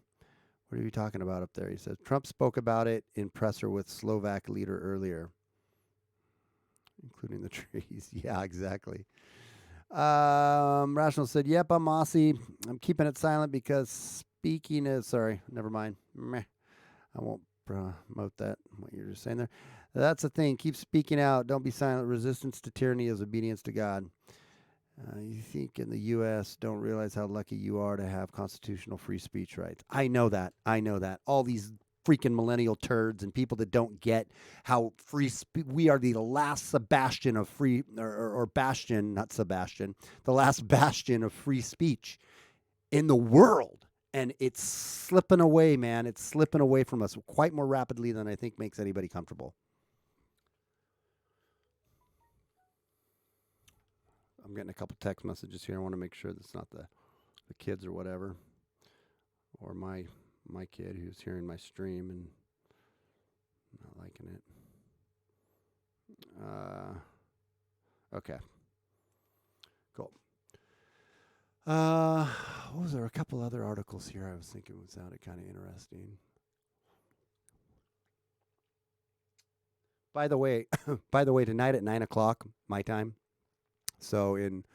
What are you talking about up there? He says, Trump spoke about it in presser with Slovak leader earlier, including the trees. Yeah, exactly. Rational said, yep, I'm Aussie. I'm keeping it silent because speaking is, sorry, never mind. Meh. I won't promote that, what you're just saying there. That's the thing. Keep speaking out. Don't be silent. Resistance to tyranny is obedience to God. You think in the U.S. don't realize how lucky you are to have constitutional free speech rights. I know that. All these freaking millennial turds and people that don't get how we are the last Sebastian of free or bastion, not Sebastian, the last bastion of free speech in the world. And it's slipping away, man. It's slipping away from us quite more rapidly than I think makes anybody comfortable. I'm getting a couple text messages here. I want to make sure that's not the kids or whatever, or my kid who's hearing my stream and not liking it. Okay. Cool. What was there? A couple other articles here I was thinking sounded kind of interesting. By the way, tonight at 9:00 my time, so in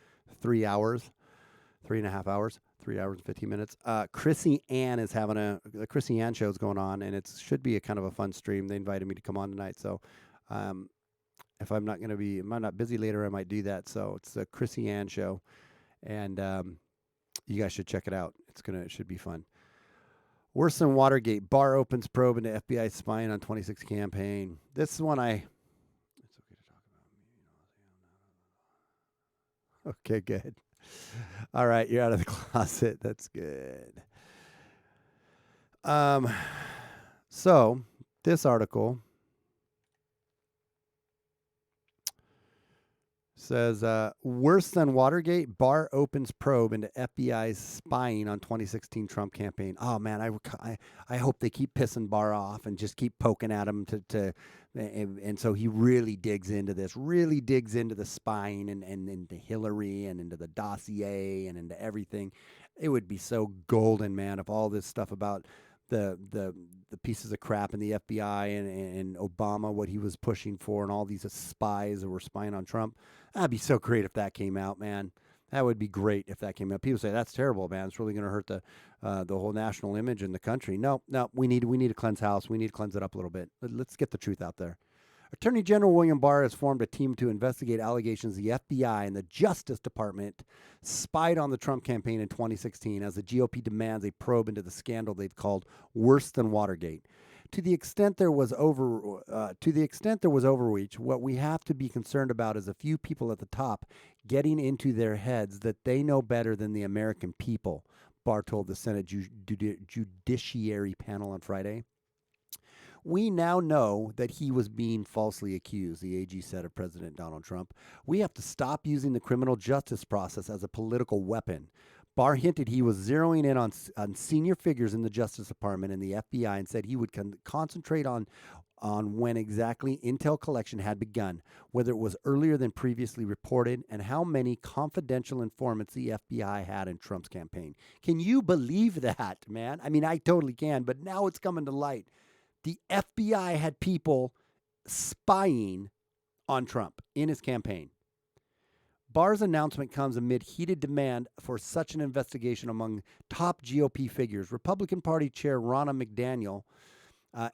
3 hours, 3.5 hours, 3 hours and 15 minutes, Chrissy Ann is having the Chrissy Ann show's going on, and it should be a kind of a fun stream. They invited me to come on tonight, so if I'm not busy later, I might do that. So it's the Chrissy Ann show, and you guys should check it out. It should be fun. Worse than Watergate. Barr opens probe into FBI spying on 26 campaign. This is one it's okay to talk about. Okay, good. All right, you're out of the closet. That's good. So this article says, worse than Watergate, Barr opens probe into FBI's spying on 2016 Trump campaign. Oh, man, I hope they keep pissing Barr off and just keep poking at him and so he really digs into the spying and into Hillary and into the dossier and into everything. It would be so golden, man, if all this stuff about the pieces of crap in the FBI and Obama, what he was pushing for, and all these spies that were spying on Trump. That'd be so great if that came out, man. That would be great if that came out. People say that's terrible, man. It's really going to hurt the whole national image in the country. No, we need to cleanse house. We need to cleanse it up a little bit. Let's get the truth out there. Attorney General William Barr has formed a team to investigate allegations the FBI and the Justice Department spied on the Trump campaign in 2016 as the GOP demands a probe into the scandal they've called worse than Watergate. To the extent there was overreach, what we have to be concerned about is a few people at the top getting into their heads that they know better than the American people, Barr told the Senate Judiciary panel on Friday. We now know that he was being falsely accused, the AG said of President Donald Trump. We have to stop using the criminal justice process as a political weapon. Barr hinted he was zeroing in on senior figures in the Justice Department and the FBI and said he would concentrate on when exactly intel collection had begun, whether it was earlier than previously reported, and how many confidential informants the FBI had in Trump's campaign. Can you believe that, man? I mean, I totally can, but now it's coming to light. The FBI had people spying on Trump in his campaign. Barr's announcement comes amid heated demand for such an investigation among top GOP figures. Republican Party Chair Ronna McDaniel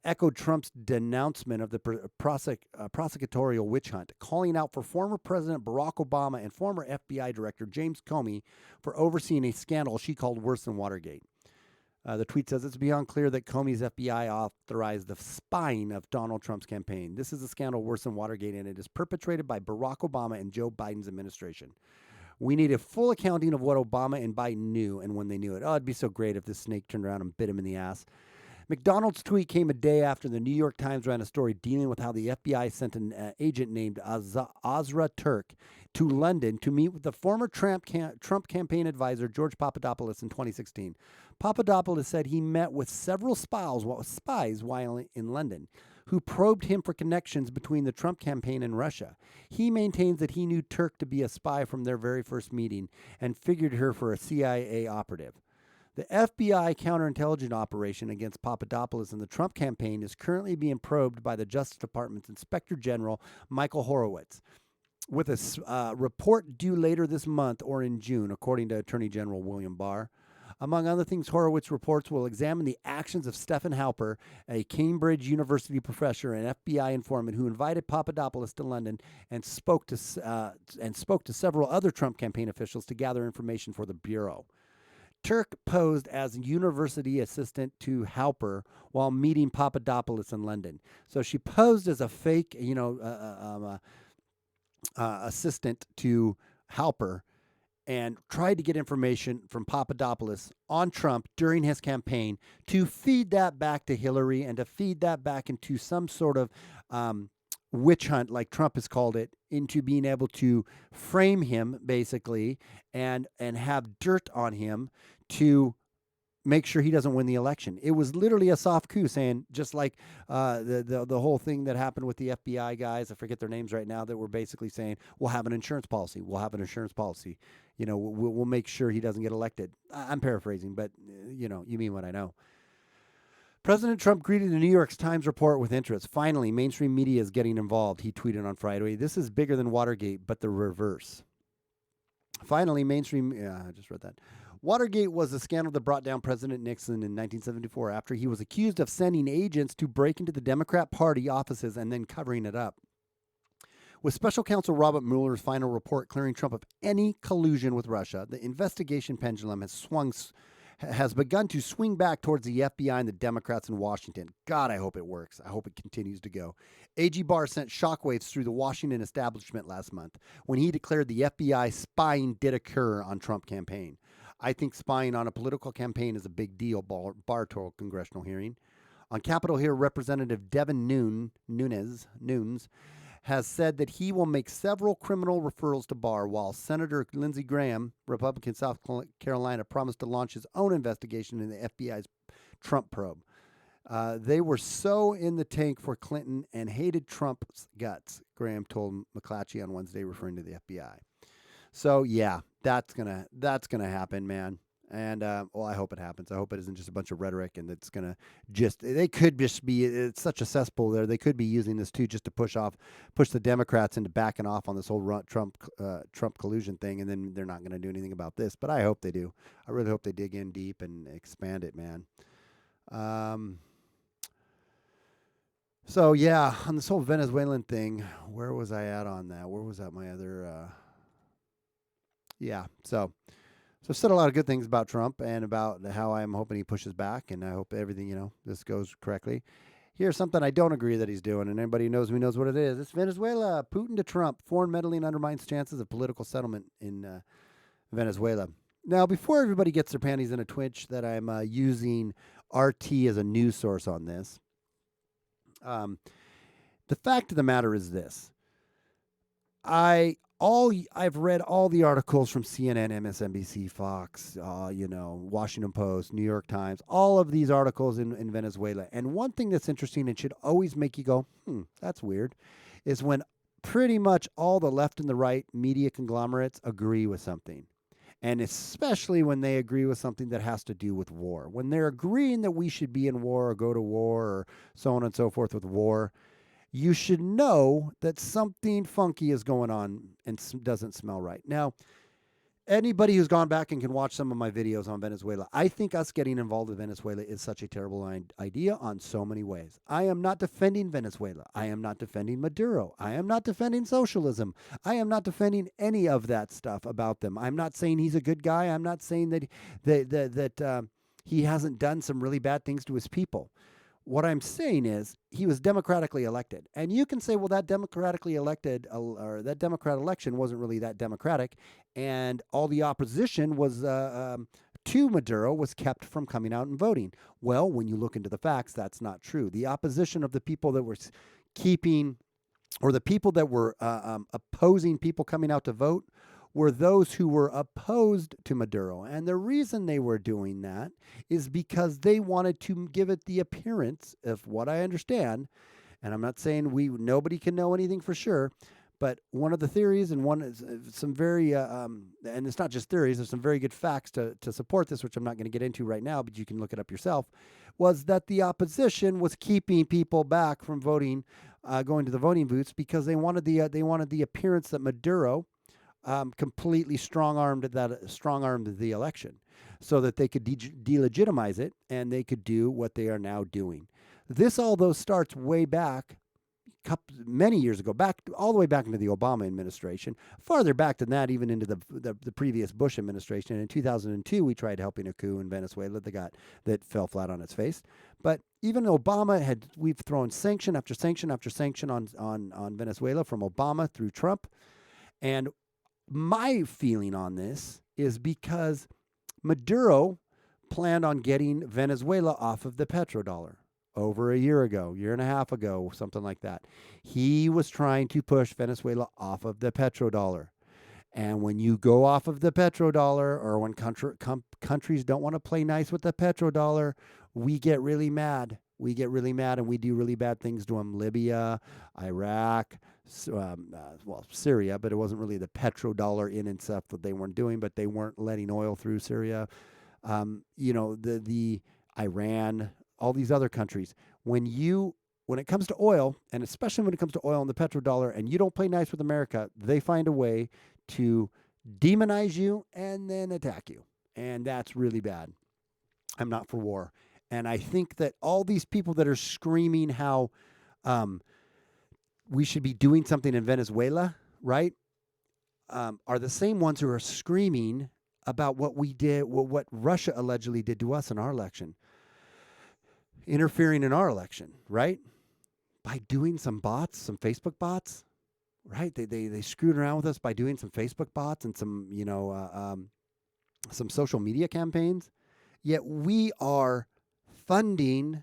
echoed Trump's denouncement of the prosecutorial witch hunt, calling out for former President Barack Obama and former FBI Director James Comey for overseeing a scandal she called worse than Watergate. The tweet says it's beyond clear that Comey's FBI authorized the spying of Donald Trump's campaign. This is a scandal worse than Watergate, and it is perpetrated by Barack Obama and Joe Biden's administration. We need a full accounting of what Obama and Biden knew and when they knew it. Oh, it'd be so great if this snake turned around and bit him in the ass. McDonald's tweet came a day after the New York Times ran a story dealing with how the FBI sent an agent named Azra Turk to London to meet with the former Trump campaign advisor George Papadopoulos in 2016. Papadopoulos said he met with several spies while in London, who probed him for connections between the Trump campaign and Russia. He maintains that he knew Turk to be a spy from their very first meeting and figured her for a CIA operative. The FBI counterintelligence operation against Papadopoulos and the Trump campaign is currently being probed by the Justice Department's Inspector General, Michael Horowitz, with a report due later this month or in June, according to Attorney General William Barr. Among other things, Horowitz reports will examine the actions of Stephen Halper, a Cambridge University professor and FBI informant who invited Papadopoulos to London and spoke to several other Trump campaign officials to gather information for the Bureau. Turk posed as university assistant to Halper while meeting Papadopoulos in London. So she posed as a fake, assistant to Halper and tried to get information from Papadopoulos on Trump during his campaign to feed that back to Hillary and to feed that back into some sort of witch hunt, like Trump has called it, into being able to frame him basically and have dirt on him to make sure he doesn't win the election. It was literally a soft coup, saying just like the whole thing that happened with the FBI guys. I forget their names right now. That were basically saying we'll have an insurance policy. We'll have an insurance policy. You know, we'll make sure he doesn't get elected. I'm paraphrasing, but you know, you mean what I know. President Trump greeted the New York Times report with interest. Finally, mainstream media is getting involved, he tweeted on Friday. This is bigger than Watergate, but the reverse. Finally, mainstream, I just read that. Watergate was a scandal that brought down President Nixon in 1974 after he was accused of sending agents to break into the Democrat Party offices and then covering it up. With special counsel Robert Mueller's final report clearing Trump of any collusion with Russia, the investigation pendulum has begun to swing back towards the FBI and the Democrats in Washington. God, I hope it works. I hope it continues to go. A.G. Barr sent shockwaves through the Washington establishment last month when he declared the FBI spying did occur on Trump campaign. I think spying on a political campaign is a big deal, Barr told congressional hearing. On Capitol Hill, Representative Devin Nunes has said that he will make several criminal referrals to Barr, while Senator Lindsey Graham, Republican South Carolina, promised to launch his own investigation in the FBI's Trump probe. They were so in the tank for Clinton and hated Trump's guts, Graham told McClatchy on Wednesday, referring to the FBI. So yeah, that's gonna happen, man. And well, I hope it happens. I hope it isn't just a bunch of rhetoric, and it's gonna they could just be. It's such a cesspool there. They could be using this too just to push the Democrats into backing off on this whole Trump collusion thing, and then they're not gonna do anything about this. But I hope they do. I really hope they dig in deep and expand it, man. So yeah, on this whole Venezuelan thing, where was I at on that? Where was that? My other. Yeah, so I've said a lot of good things about Trump and about how I'm hoping he pushes back, and I hope everything, this goes correctly. Here's something I don't agree that he's doing, and anybody who knows me knows what it is. It's Venezuela. Putin to Trump. Foreign meddling undermines chances of political settlement in Venezuela. Now, before everybody gets their panties in a twitch that I'm using RT as a news source on this, the fact of the matter is this. I've read all the articles from CNN, MSNBC, Fox, Washington Post, New York Times, all of these articles in Venezuela. And one thing that's interesting and should always make you go, that's weird, is when pretty much all the left and the right media conglomerates agree with something. And especially when they agree with something that has to do with war. When they're agreeing that we should be in war or go to war or so on and so forth with war, you should know that something funky is going on and doesn't smell right. Now, anybody who's gone back and can watch some of my videos on Venezuela, I think us getting involved in Venezuela is such a terrible idea on so many ways. I am not defending Venezuela. I am not defending Maduro. I am not defending socialism. I am not defending any of that stuff about them. I'm not saying he's a good guy. I'm not saying that he hasn't done some really bad things to his people. What I'm saying is he was democratically elected. And you can say, well, that democratically elected or that Democrat election wasn't really that democratic. And all the opposition was to Maduro was kept from coming out and voting. Well, when you look into the facts, that's not true. The opposition of the people that were keeping or the people that were opposing people coming out to vote were those who were opposed to Maduro. And the reason they were doing that is because they wanted to give it the appearance of what I understand, and I'm not saying nobody can know anything for sure, but one of the theories and one is some very, and it's not just theories, there's some very good facts to support this, which I'm not going to get into right now, but you can look it up yourself, was that the opposition was keeping people back from voting, going to the voting booths because they wanted the appearance that Maduro completely strong-armed the election so that they could delegitimize it and they could do what they are now doing. This, although starts way back, many years ago, all the way back into the Obama administration, farther back than that, even into the previous Bush administration. And in 2002, we tried helping a coup in Venezuela that fell flat on its face. But even Obama we've thrown sanction after sanction after sanction on Venezuela, from Obama through Trump. And my feeling on this is because Maduro planned on getting Venezuela off of the petrodollar over a year and a half ago, something like that. He was trying to push Venezuela off of the petrodollar. And when you go off of the petrodollar, or when countries don't want to play nice with the petrodollar, we get really mad. We get really mad, and we do really bad things to them. Libya, Iraq, Syria, but it wasn't really the petrodollar in and stuff that they weren't doing, but they weren't letting oil through Syria. The Iran, all these other countries. When it comes to oil, and especially when it comes to oil and the petrodollar, and you don't play nice with America, they find a way to demonize you and then attack you. And that's really bad. I'm not for war. And I think that all these people that are screaming how we should be doing something in Venezuela, right, are the same ones who are screaming about what we did, what Russia allegedly did to us in our election, interfering in our election, right? By doing some Facebook bots, right? They screwed around with us by doing some Facebook bots and some social media campaigns. Yet we are funding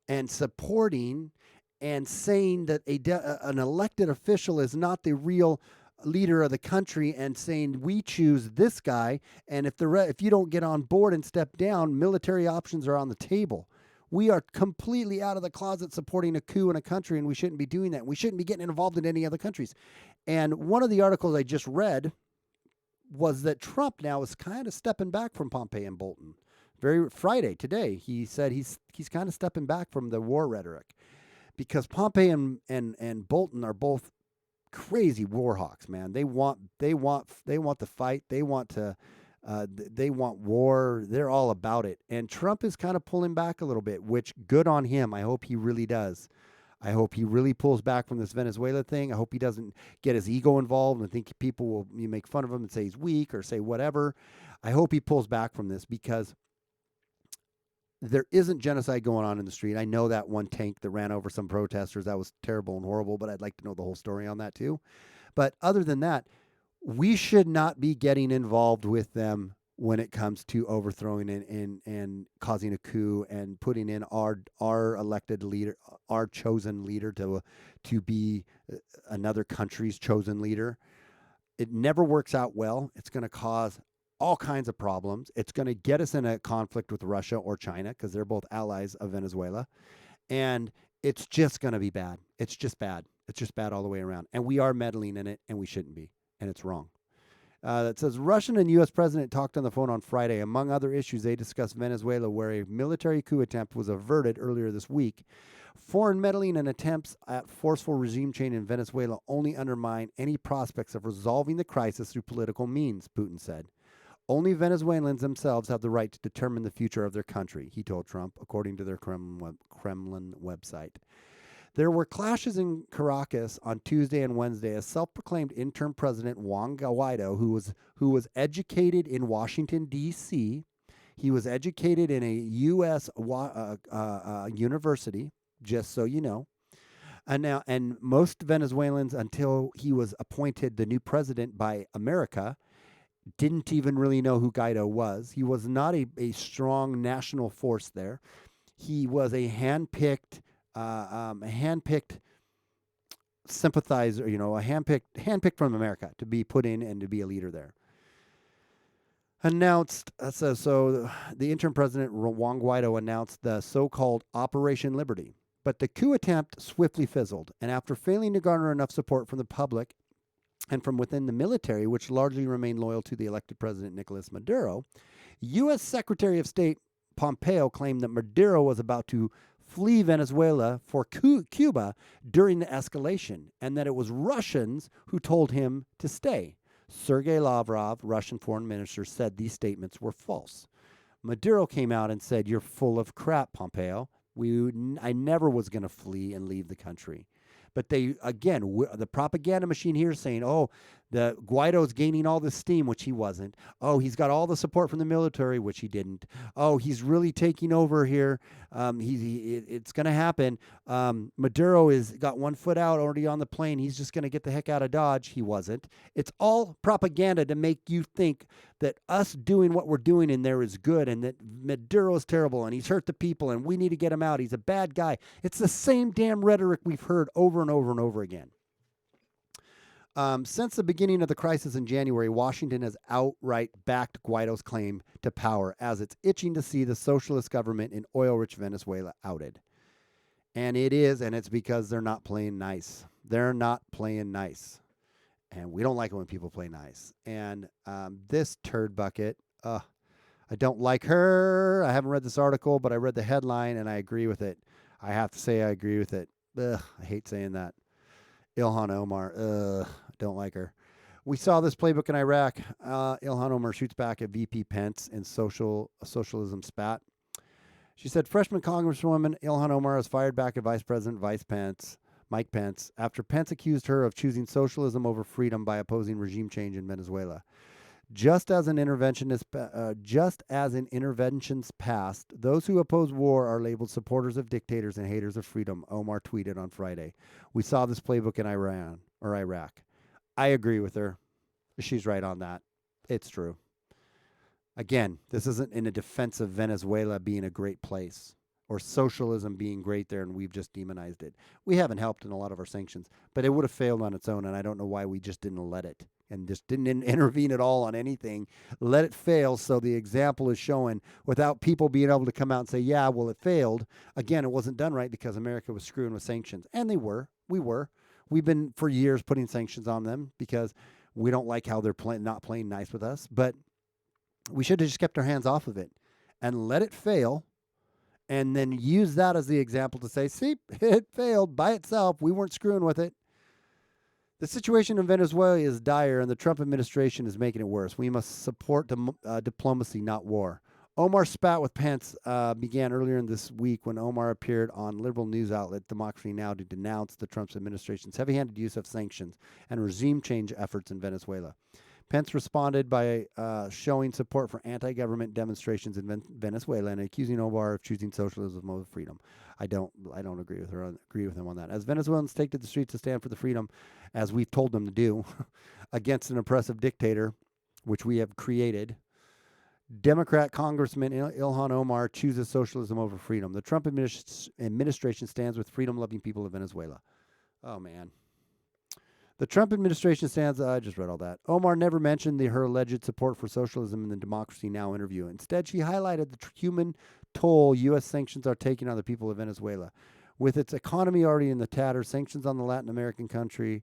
and supporting and saying that an elected official is not the real leader of the country, and saying we choose this guy, and if you don't get on board and step down, military options are on the table. We are completely out of the closet supporting a coup in a country, and we shouldn't be doing that. We shouldn't be getting involved in any other countries. And one of the articles I just read was that Trump now is kind of stepping back from Pompeo and Bolton. Friday, today, he said he's kind of stepping back from the war rhetoric, because Pompeo and Bolton are both crazy war hawks, man. They want the fight. They want war. They're all about it. And Trump is kind of pulling back a little bit, which good on him. I hope he really does. I hope he really pulls back from this Venezuela thing. I hope he doesn't get his ego involved and think people will make fun of him and say he's weak or say whatever. I hope he pulls back from this, because there isn't genocide going on in the street. I know that one tank that ran over some protesters, that was terrible and horrible, but I'd like to know the whole story on that too. But other than that, we should not be getting involved with them when it comes to overthrowing and causing a coup and putting in our elected leader, our chosen leader to be another country's chosen leader. It never works out well. It's going to cause all kinds of problems. It's going to get us in a conflict with Russia or China, because they're both allies of Venezuela. And it's just going to be bad. It's just bad. It's just bad all the way around. And we are meddling in it, and we shouldn't be. And it's wrong. That says Russian and U.S. president talked on the phone on Friday. Among other issues, they discussed Venezuela, where a military coup attempt was averted earlier this week. Foreign meddling and attempts at forceful regime change in Venezuela only undermine any prospects of resolving the crisis through political means, Putin said. Only Venezuelans themselves have the right to determine the future of their country, he told Trump, according to their Kremlin website. There were clashes in Caracas on Tuesday and Wednesday as self-proclaimed interim president Juan Guaido, who was educated in Washington, D.C., he was educated in a U.S. University, just so you know. And most Venezuelans, until he was appointed the new president by America, didn't even really know who Guaido was. He was not a strong national force there. He was a handpicked sympathizer, handpicked from America to be put in and to be a leader there. Announced, so the interim president, Juan Guaido, announced the so-called Operation Liberty. But the coup attempt swiftly fizzled, and after failing to garner enough support from the public and from within the military, which largely remained loyal to the elected president Nicolas Maduro, U.S. Secretary of State Pompeo claimed that Maduro was about to flee Venezuela for Cuba during the escalation, and that it was Russians who told him to stay. Sergei Lavrov, Russian foreign minister, said these statements were false. Maduro came out and said, "You're full of crap, Pompeo. I never was going to flee and leave the country." But they, again, the propaganda machine here is saying, oh, the Guaido's gaining all this steam, which he wasn't. Oh, he's got all the support from the military, which he didn't. Oh, he's really taking over here. It's going to happen. Maduro is got 1 foot out already on the plane. He's just going to get the heck out of Dodge. He wasn't. It's all propaganda to make you think that us doing what we're doing in there is good and that Maduro is terrible and he's hurt the people and we need to get him out. He's a bad guy. It's the same damn rhetoric we've heard over and over and over again. Since the beginning of the crisis in January, Washington has outright backed Guaido's claim to power as it's itching to see the socialist government in oil-rich Venezuela outed. And it is, and it's because they're not playing nice. They're not playing nice. And we don't like it when people play nice. And this turd bucket, I don't like her. I haven't read this article, but I read the headline, and I agree with it. I have to say I agree with it. I hate saying that. Ilhan Omar, don't like her. We saw this playbook in Iraq. Ilhan Omar shoots back at VP Pence in socialism spat. She said freshman Congresswoman Ilhan Omar has fired back at Vice President Mike Pence, after Pence accused her of choosing socialism over freedom by opposing regime change in Venezuela. Just as in interventions past, those who oppose war are labeled supporters of dictators and haters of freedom, Omar tweeted on Friday. We saw this playbook in Iraq. I agree with her. She's right on that. It's true. Again, this isn't in a defense of Venezuela being a great place or socialism being great there and we've just demonized it. We haven't helped in a lot of our sanctions, but it would have failed on its own, and I don't know why we just didn't let it and just didn't intervene at all on anything. Let it fail so the example is showing without people being able to come out and say, yeah, well, it failed. Again, it wasn't done right because America was screwing with sanctions. And they were. We were. We've been for years putting sanctions on them because we don't like how they're not playing nice with us. But we should have just kept our hands off of it and let it fail and then use that as the example to say, see, it failed by itself. We weren't screwing with it. The situation in Venezuela is dire, and the Trump administration is making it worse. We must support diplomacy, not war. Omar's spat with Pence began earlier in this week when Omar appeared on liberal news outlet Democracy Now! To denounce the Trump administration's heavy-handed use of sanctions and regime change efforts in Venezuela. Pence responded by showing support for anti-government demonstrations in Venezuela and accusing Omar of choosing socialism over freedom. I don't agree with him on that. As Venezuelans take to the streets to stand for the freedom, as we've told them to do, against an oppressive dictator, which we have created, Democrat Congressman Ilhan Omar chooses socialism over freedom. The Trump administration stands with freedom-loving people of Venezuela. Oh, man. The Trump administration stands, I just read all that. Omar never mentioned her alleged support for socialism in the Democracy Now! Interview. Instead, she highlighted the human toll U.S. sanctions are taking on the people of Venezuela. With its economy already in the tatters, sanctions on the Latin American country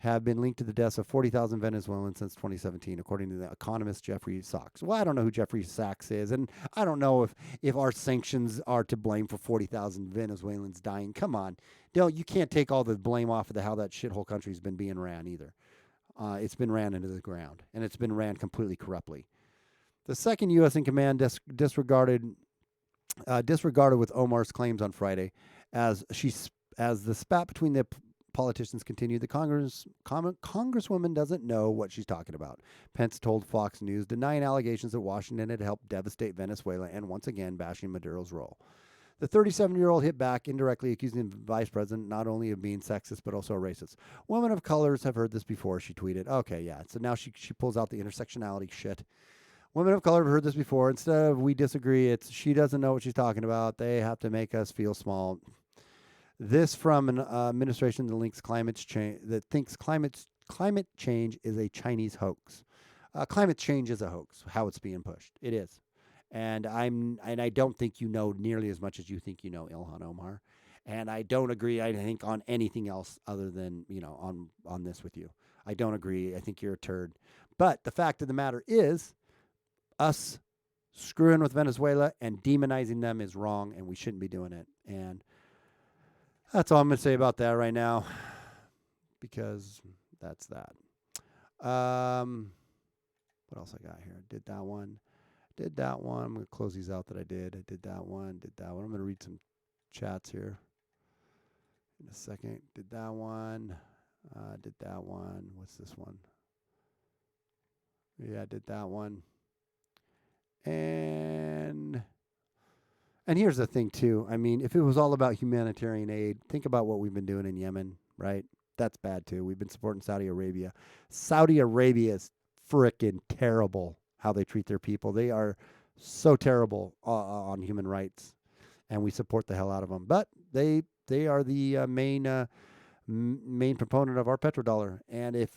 have been linked to the deaths of 40,000 Venezuelans since 2017, according to the economist Jeffrey Sachs. Well, I don't know who Jeffrey Sachs is, and I don't know if our sanctions are to blame for 40,000 Venezuelans dying. Come on. You can't take all the blame off of how that shithole country's been being ran either. It's been ran into the ground, and it's been ran completely corruptly. The second U.S. in command disregarded with Omar's claims on Friday as the spat between the politicians continued. The Congresswoman doesn't know what she's talking about, Pence told Fox News, denying allegations that Washington had helped devastate Venezuela and once again bashing Maduro's role. The 37-year-old hit back, indirectly accusing the vice president not only of being sexist but also racist. Women of colors have heard this before, she tweeted. Okay, yeah. So now she pulls out the intersectionality shit. Women of color have heard this before. Instead of we disagree, it's she doesn't know what she's talking about. They have to make us feel small. This from an administration that thinks climate change is a Chinese hoax. Climate change is a hoax. How it's being pushed, it is, and I don't think you know nearly as much as you think you know, Ilhan Omar, and I don't agree. I think on anything else other than on this with you. I don't agree. I think you're a turd. But the fact of the matter is, us screwing with Venezuela and demonizing them is wrong, and we shouldn't be doing it. And that's all I'm going to say about that right now, because that's that. What else I got here? Did that one. I'm going to close these out that I did. I did that one. I'm going to read some chats here. In a second. Did that one. Did that one. What's this one? Yeah, I did that one. And here's the thing too. I mean, if it was all about humanitarian aid, think about what we've been doing in Yemen, right? That's bad too. We've been supporting Saudi Arabia. Saudi Arabia is frickin' terrible how they treat their people. They are so terrible on human rights, and we support the hell out of them. But they are the main proponent of our petrodollar, and if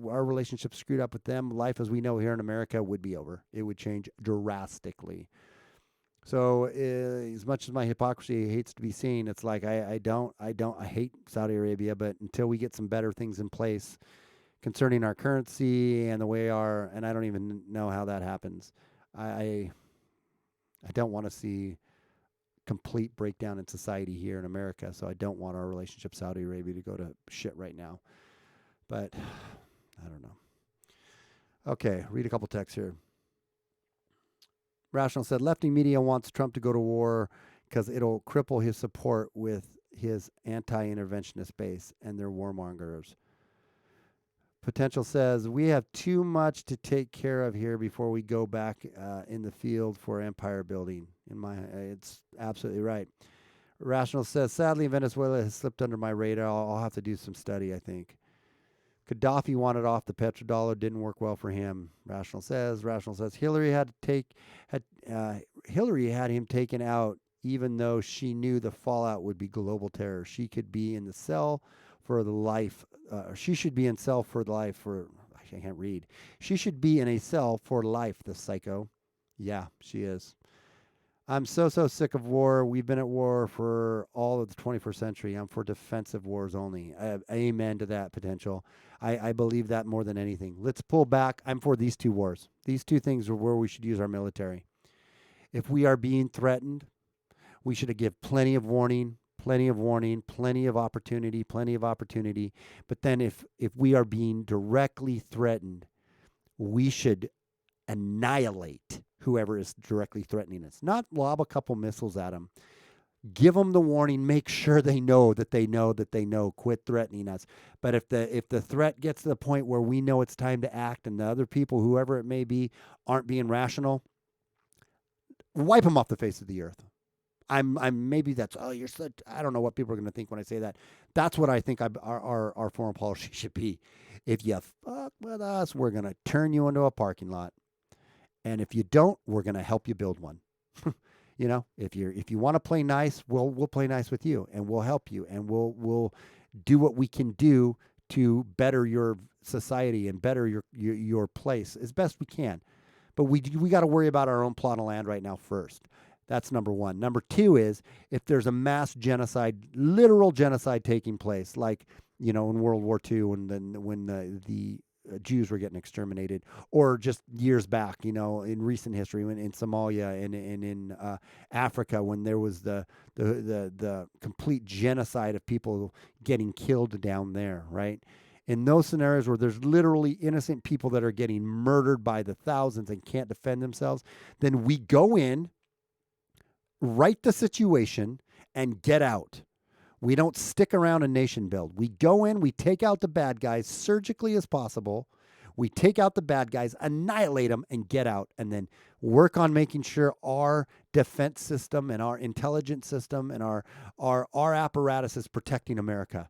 our relationship screwed up with them, life as we know here in America would be over. It would change drastically. So as much as my hypocrisy hates to be seen, it's like I hate Saudi Arabia, but until we get some better things in place concerning our currency and the way and I don't even know how that happens. I don't want to see complete breakdown in society here in America, so I don't want our relationship with Saudi Arabia to go to shit right now. But I don't know. Okay, read a couple texts here. Rational said, lefty media wants Trump to go to war because it'll cripple his support with his anti-interventionist base and their warmongers. Potential says, we have too much to take care of here before we go back in the field for empire building. It's absolutely right. Rational says, sadly, Venezuela has slipped under my radar. I'll have to do some study, I think. Gaddafi wanted off the petrodollar, didn't work well for him. Rational says, Hillary Hillary had him taken out, even though she knew the fallout would be global terror. She could be in the cell for the life. She should be in cell for life for. I can't read. She should be in a cell for life. The psycho. Yeah, she is. I'm so sick of war. We've been at war for all of the 21st century. I'm for defensive wars only. Amen to that. Potential. I believe that more than anything. Let's pull back. I'm for these two wars. These two things are where we should use our military. If we are being threatened, we should give plenty of warning, plenty of opportunity. But then if we are being directly threatened, we should annihilate whoever is directly threatening us. Not lob a couple missiles at them. Give them the warning. Make sure they know that they know that they know. Quit threatening us. But if the threat gets to the point where we know it's time to act, and the other people, whoever it may be, aren't being rational, wipe them off the face of the earth. I'm maybe that's you're such. I don't know what people are going to think when I say that. That's what I think our foreign policy should be. If you fuck with us, we're going to turn you into a parking lot. And if you don't, we're going to help you build one. You know, if you want to play nice, we'll play nice with you, and we'll help you, and we'll do what we can do to better your society and better your place as best we can. But we got to worry about our own plot of land right now first. That's number one. Number two is if there's a mass genocide, literal genocide taking place, like in World War II, when the Jews were getting exterminated, or just years back, in recent history, when in Somalia and in Africa, when there was the complete genocide of people getting killed down there, right? In those scenarios where there's literally innocent people that are getting murdered by the thousands and can't defend themselves, then we go in, right the situation, and get out. We don't stick around and nation build. We go in, we take out the bad guys surgically as possible. We take out the bad guys, annihilate them, and get out, and then work on making sure our defense system and our intelligence system and our apparatus is protecting America.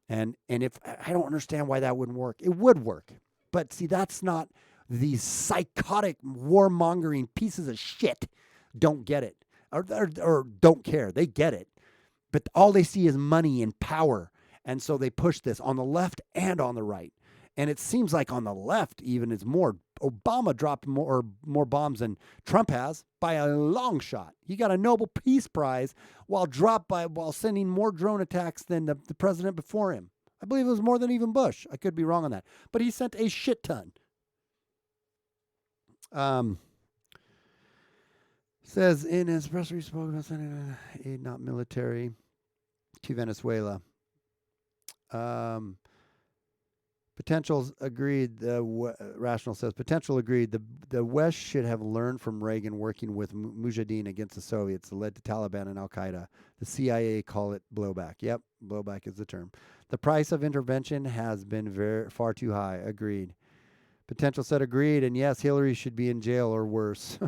And if I don't understand why that wouldn't work. It would work. But see, that's not these psychotic warmongering pieces of shit don't get it or don't care. They get it. But all they see is money and power. And so they push this on the left and on the right. And it seems like on the left even is more. Obama dropped more bombs than Trump has by a long shot. He got a Nobel Peace Prize while sending more drone attacks than the president before him. I believe it was more than even Bush. I could be wrong on that. But he sent a shit ton. Says in his press release, spoke about sending aid, not military, to Venezuela. Potentials agreed. Rational says potential agreed. The West should have learned from Reagan working with Mujahideen against the Soviets that led to Taliban and Al Qaeda. The CIA call it blowback. Yep, blowback is the term. The price of intervention has been far too high. Agreed. Potential said agreed, and yes, Hillary should be in jail or worse.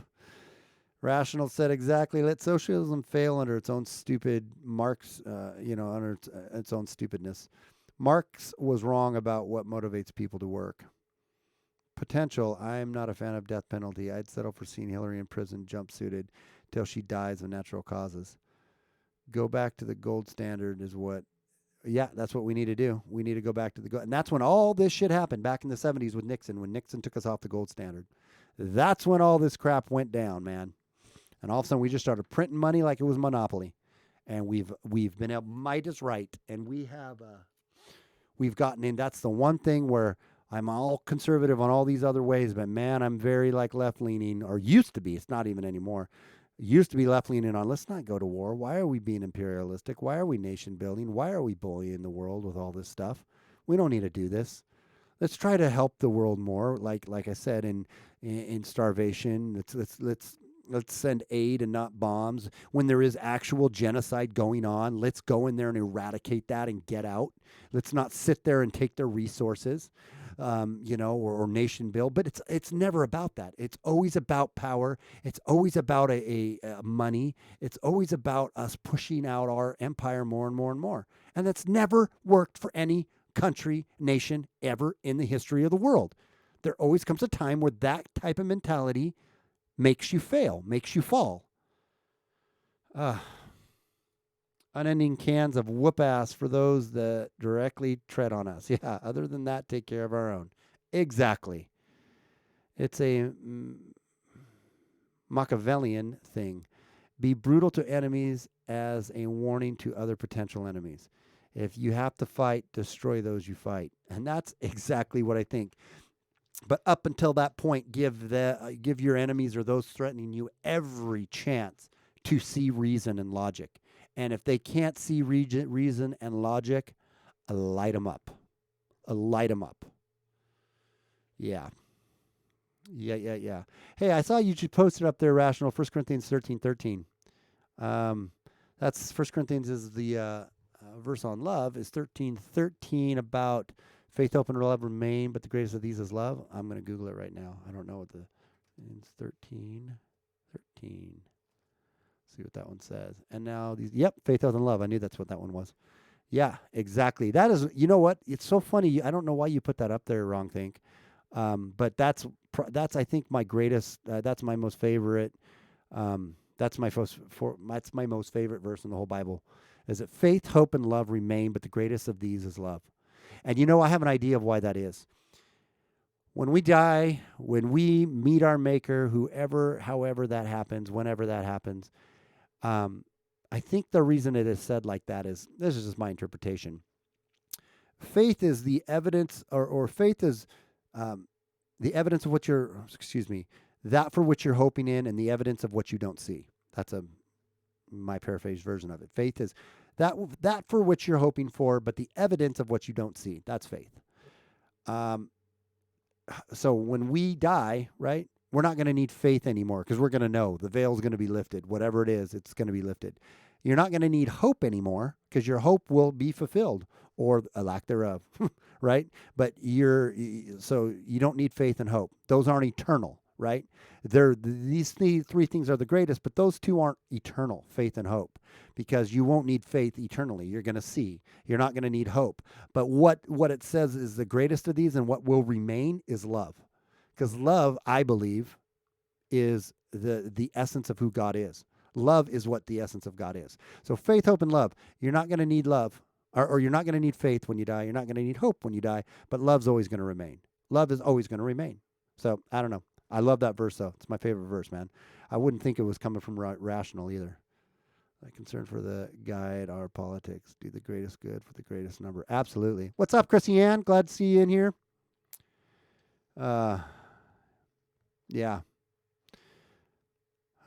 Rational said exactly. Let socialism fail under its own stupid Marx, under its own stupidness. Marx was wrong about what motivates people to work. Potential. I'm not a fan of death penalty. I'd settle for seeing Hillary in prison, jumpsuited, till she dies of natural causes. Go back to the gold standard is what. Yeah, that's what we need to do. We need to go back to the gold. And that's when all this shit happened back in the 70s with Nixon, when Nixon took us off the gold standard. That's when all this crap went down, man. And all of a sudden we just started printing money like it was Monopoly. And we've been able, might is right. And we've gotten in. That's the one thing where I'm all conservative on all these other ways, but man, I'm very like left-leaning, or used to be. It's not even anymore. Used to be left-leaning on, let's not go to war. Why are we being imperialistic? Why are we nation building? Why are we bullying the world with all this stuff? We don't need to do this. Let's try to help the world more. Like I said, in starvation, let's send aid and not bombs. When there is actual genocide going on, let's go in there and eradicate that and get out. Let's not sit there and take their resources, or nation build. But it's never about that. It's always about power. It's always about a money. It's always about us pushing out our empire more and more and more. And that's never worked for any country, nation ever in the history of the world. There always comes a time where that type of mentality makes you fail, makes you fall. Unending cans of whoop ass for those that directly tread on us. Yeah, other than that, take care of our own. Exactly. It's a Machiavellian thing. Be brutal to enemies as a warning to other potential enemies. If you have to fight, destroy those you fight. And that's exactly what I think. But up until that point, give your enemies or those threatening you every chance to see reason and logic. And if they can't see reason and logic, light them up. Light them up. Yeah. Hey, I saw you just posted up there, Rational, 1 Corinthians 13:13. That's 1 Corinthians is the verse on love, is 13:13 about faith, hope, and love remain, but the greatest of these is love. I'm going to Google it right now. I don't know what it's 13. See what that one says. And now faith, hope, and love. I knew that's what that one was. Yeah, exactly. That is, you know what? It's so funny. I don't know why you put that up there, Wrong Think. But that's I think my greatest. That's my most favorite. That's my most favorite verse in the whole Bible. Is that faith, hope, and love remain, but the greatest of these is love. And I have an idea of why that is. When we die, when we meet our Maker, however that happens, whenever that happens, I think the reason it is said like that is, this is just my interpretation. Faith is the evidence, or faith is the evidence of that for which you're hoping in, and the evidence of what you don't see. That's my paraphrase version of it. Faith is that for which you're hoping for, but the evidence of what you don't see. That's faith. So when we die, right, we're not going to need faith anymore, because we're going to know the veil's going to be lifted. Whatever it is, it's going to be lifted. You're not going to need hope anymore, because your hope will be fulfilled, or a lack thereof, right? But so you don't need faith and hope. Those aren't eternal, right? These three things are the greatest, but those two aren't eternal, faith and hope, because you won't need faith eternally. You're going to see. You're not going to need hope. But what it says is the greatest of these, and what will remain, is love. Because love, I believe, is the essence of who God is. Love is what the essence of God is. So faith, hope, and love. You're not going to need love, or you're not going to need faith when you die. You're not going to need hope when you die, but love's always going to remain. Love is always going to remain. So I don't know. I love that verse, though. It's my favorite verse, man. I wouldn't think it was coming from Rational either. My concern for the guide our politics. Do the greatest good for the greatest number. Absolutely. What's up, Chrissy Ann? Glad to see you in here. Yeah.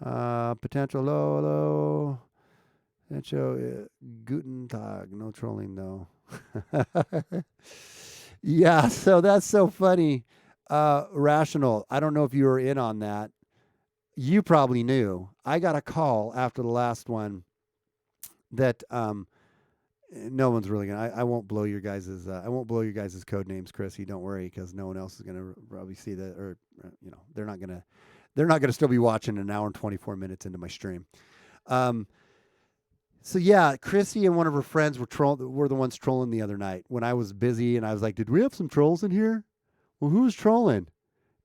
Potential low. Potential Guten Tag. No trolling, though. Yeah, so that's so funny. Rational. I don't know if you were in on that. You probably knew. I got a call after the last one that no one's really gonna. I won't blow your guys's. I won't blow your guys's code names, Chrissy. Don't worry, because no one else is gonna probably see that, or they're not gonna. They're not gonna still be watching an hour and 24 minutes into my stream. Um, so yeah, Chrissy and one of her friends were the ones trolling the other night when I was busy, and I was like, "Did we have some trolls in here? Well, who was trolling?"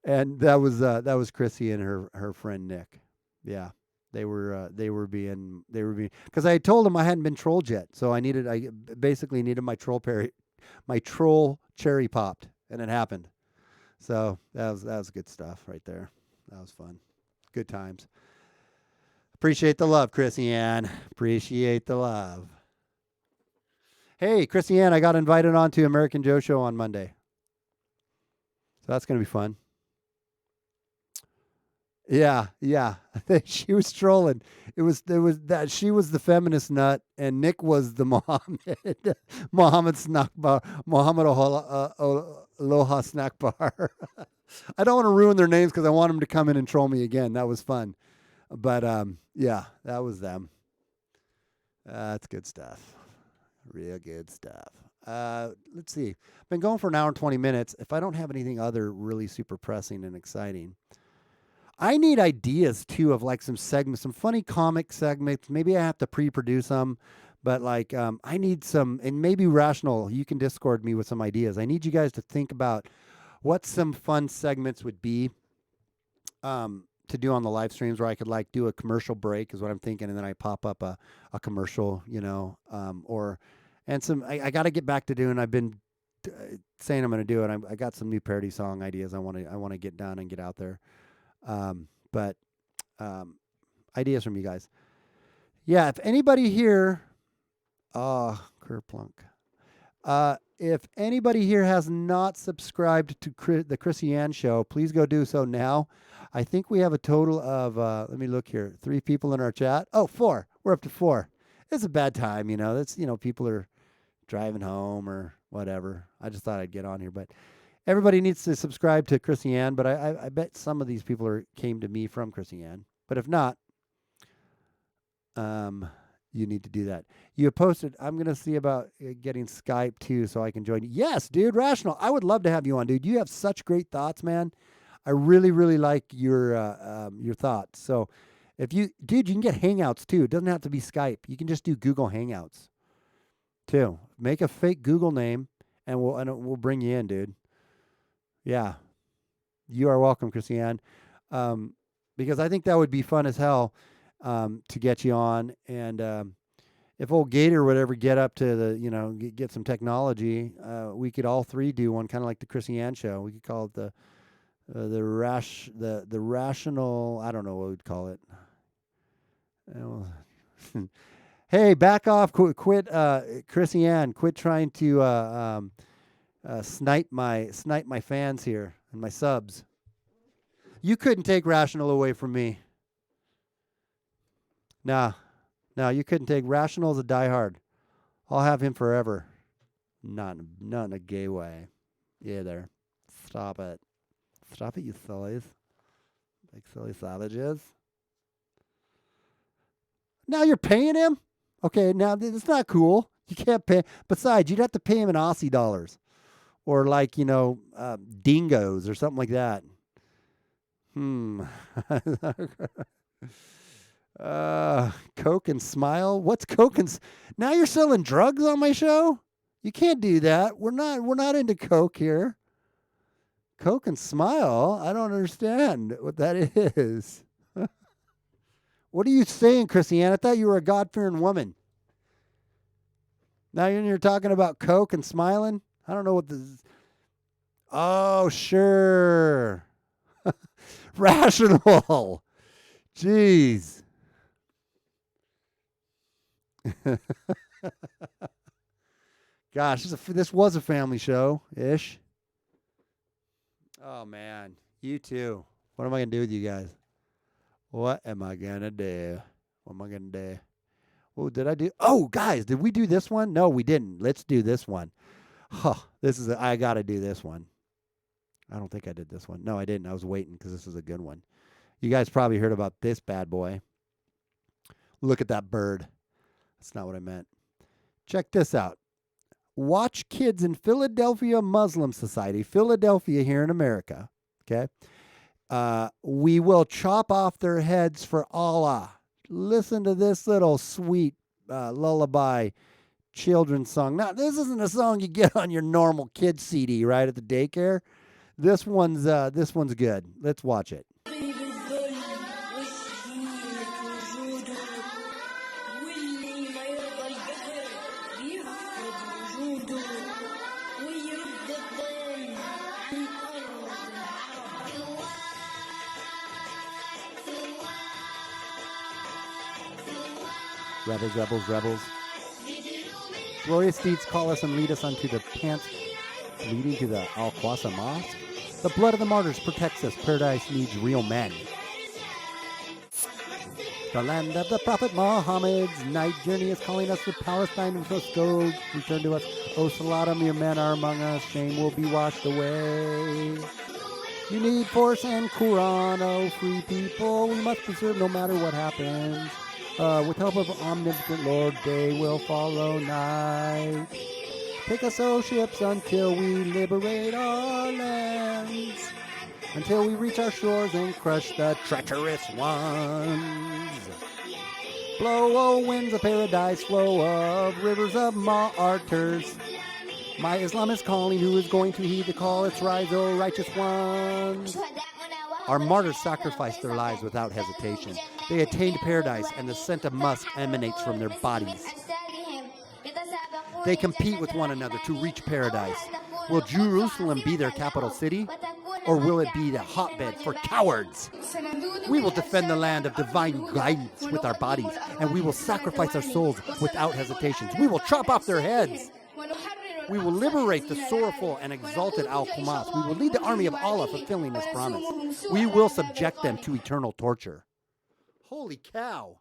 And that was Chrissy and her friend Nick. Yeah, they were being because I had told them I hadn't been trolled yet, so I basically needed my troll cherry popped, and it happened. So that was good stuff right there. That was fun, good times. Appreciate the love, Chrissy Ann. Appreciate the love. Hey, Chrissy Ann, I got invited on to American Joe Show on Monday, so that's gonna be fun. Yeah, yeah. She was trolling. It was that she was the feminist nut, and Nick was the Mohammed Mohammed snack bar, Mohammed Aloha snack bar. I don't want to ruin their names because I want them to come in and troll me again. That was fun, but yeah, that was them. That's good stuff. Real good stuff. Let's see. Been going for an hour and 20 minutes. If I don't have anything other really super pressing and exciting. I need ideas too of like some segments, some funny comic segments. Maybe I have to pre-produce them, but like I need some, and maybe Rational. You can Discord me with some ideas. I need you guys to think about what some fun segments would be to do on the live streams, where I could like do a commercial break is what I'm thinking, and then I pop up a commercial, or and some. I got to get back to doing. I've been saying I'm going to do it. I got some new parody song ideas. I want to get done and get out there. But ideas from you guys. Yeah, if anybody here, Kerplunk. If anybody here has not subscribed to the Chrissy Ann Show, please go do so now. I think we have a total of, let me look here, 3 people in our chat. Oh, 4. We're up to 4. It's a bad time, That's, people are driving home or whatever. I just thought I'd get on here, but everybody needs to subscribe to Chrissy Ann, but I bet some of these people came to me from Chrissy Ann. But if not, you need to do that. You have posted, I'm going to see about getting Skype too so I can join you. Yes, dude, Rational. I would love to have you on, dude. You have such great thoughts, man. I really, really like your thoughts. So dude, you can get Hangouts too. It doesn't have to be Skype. You can just do Google Hangouts too. Make a fake Google name and we'll bring you in, dude. Yeah, you are welcome, Chrissy Ann, because I think that would be fun as hell to get you on. And if old Gator would ever get up to the, get some technology, we could all 3 do one, kind of like the Chrissy Ann Show. We could call it the rational. I don't know what we'd call it. Hey, back off! Quit, Chrissy Ann. Quit trying to snipe my fans here and my subs. You couldn't take Rational away from me. Nah, you couldn't take Rational as a diehard. I'll have him forever. Not in a gay way. Yeah, there. Stop it, you sillies, like silly savages. Now you're paying him? Okay, now it's not cool. You can't pay. Besides, you'd have to pay him in Aussie dollars. Or like, dingoes or something like that. Coke and Smile. What's Coke and? Now you're selling drugs on my show? You can't do that. We're not into Coke here. Coke and Smile. I don't understand what that is. What are you saying, Chrissy Ann? I thought you were a God-fearing woman. Now you're talking about Coke and smiling? I don't know what this is. Oh, sure. Rational. Jeez. Gosh, this was a family show-ish. Oh, man. You too. What am I going to do with you guys? What am I going to do? What am I going to do? Oh, did I do? Oh, guys, did we do this one? No, we didn't. Let's do this one. Huh, I got to do this one. I don't think I did this one. No, I didn't. I was waiting because this is a good one. You guys probably heard about this bad boy. Look at that bird. That's not what I meant. Check this out. Watch kids in Philadelphia Muslim Society, Philadelphia here in America. Okay. We will chop off their heads for Allah. Listen to this little sweet lullaby children's song. Now, this isn't a song you get on your normal kid CD, right, at the daycare. This one's good. Let's watch it. Rebels, rebels, rebels. Glorious deeds call us and lead us unto the paths leading to the Al-Qasa Mosque. The blood of the martyrs protects us. Paradise needs real men. The land of the Prophet Muhammad's night journey is calling us to Palestine and go return to us. O Salaam, your men are among us. Shame will be washed away. You need force and Quran, oh free people. We must preserve no matter what happens. With help of omnipotent Lord, day will follow night. Take us, O ships, until we liberate our lands. Until we reach our shores and crush the treacherous ones. Blow, O winds of paradise, flow of rivers of martyrs. My Islam is calling, who is going to heed the call? It's rise, O righteous ones. Our martyrs sacrificed their lives without hesitation. They attained paradise, and the scent of musk emanates from their bodies. They compete with one another to reach paradise. Will Jerusalem be their capital city, or will it be the hotbed for cowards? We will defend the land of divine guidance with our bodies, and we will sacrifice our souls without hesitations. We will chop off their heads. We will liberate the sorrowful and exalted Al-Qumas. We will lead the army of Allah, fulfilling His promise. We will subject them to eternal torture. Holy cow.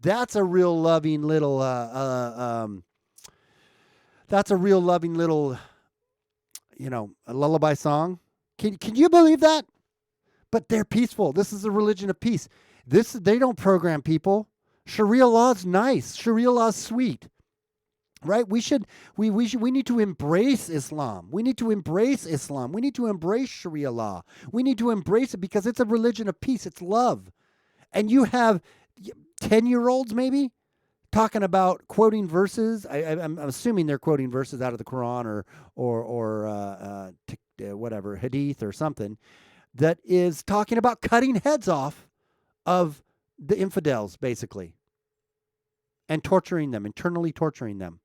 That's a real loving little, a lullaby song. Can you believe that? But they're peaceful. This is a religion of peace. They don't program people. Sharia law is nice. Sharia law is sweet. Right? We need to embrace Islam. We need to embrace Islam. We need to embrace Sharia law. We need to embrace it because it's a religion of peace. It's love. And you have 10-year-olds maybe talking about quoting verses. I'm assuming they're quoting verses out of the Quran or whatever, hadith or something that is talking about cutting heads off of the infidels, basically, and torturing them, internally torturing them.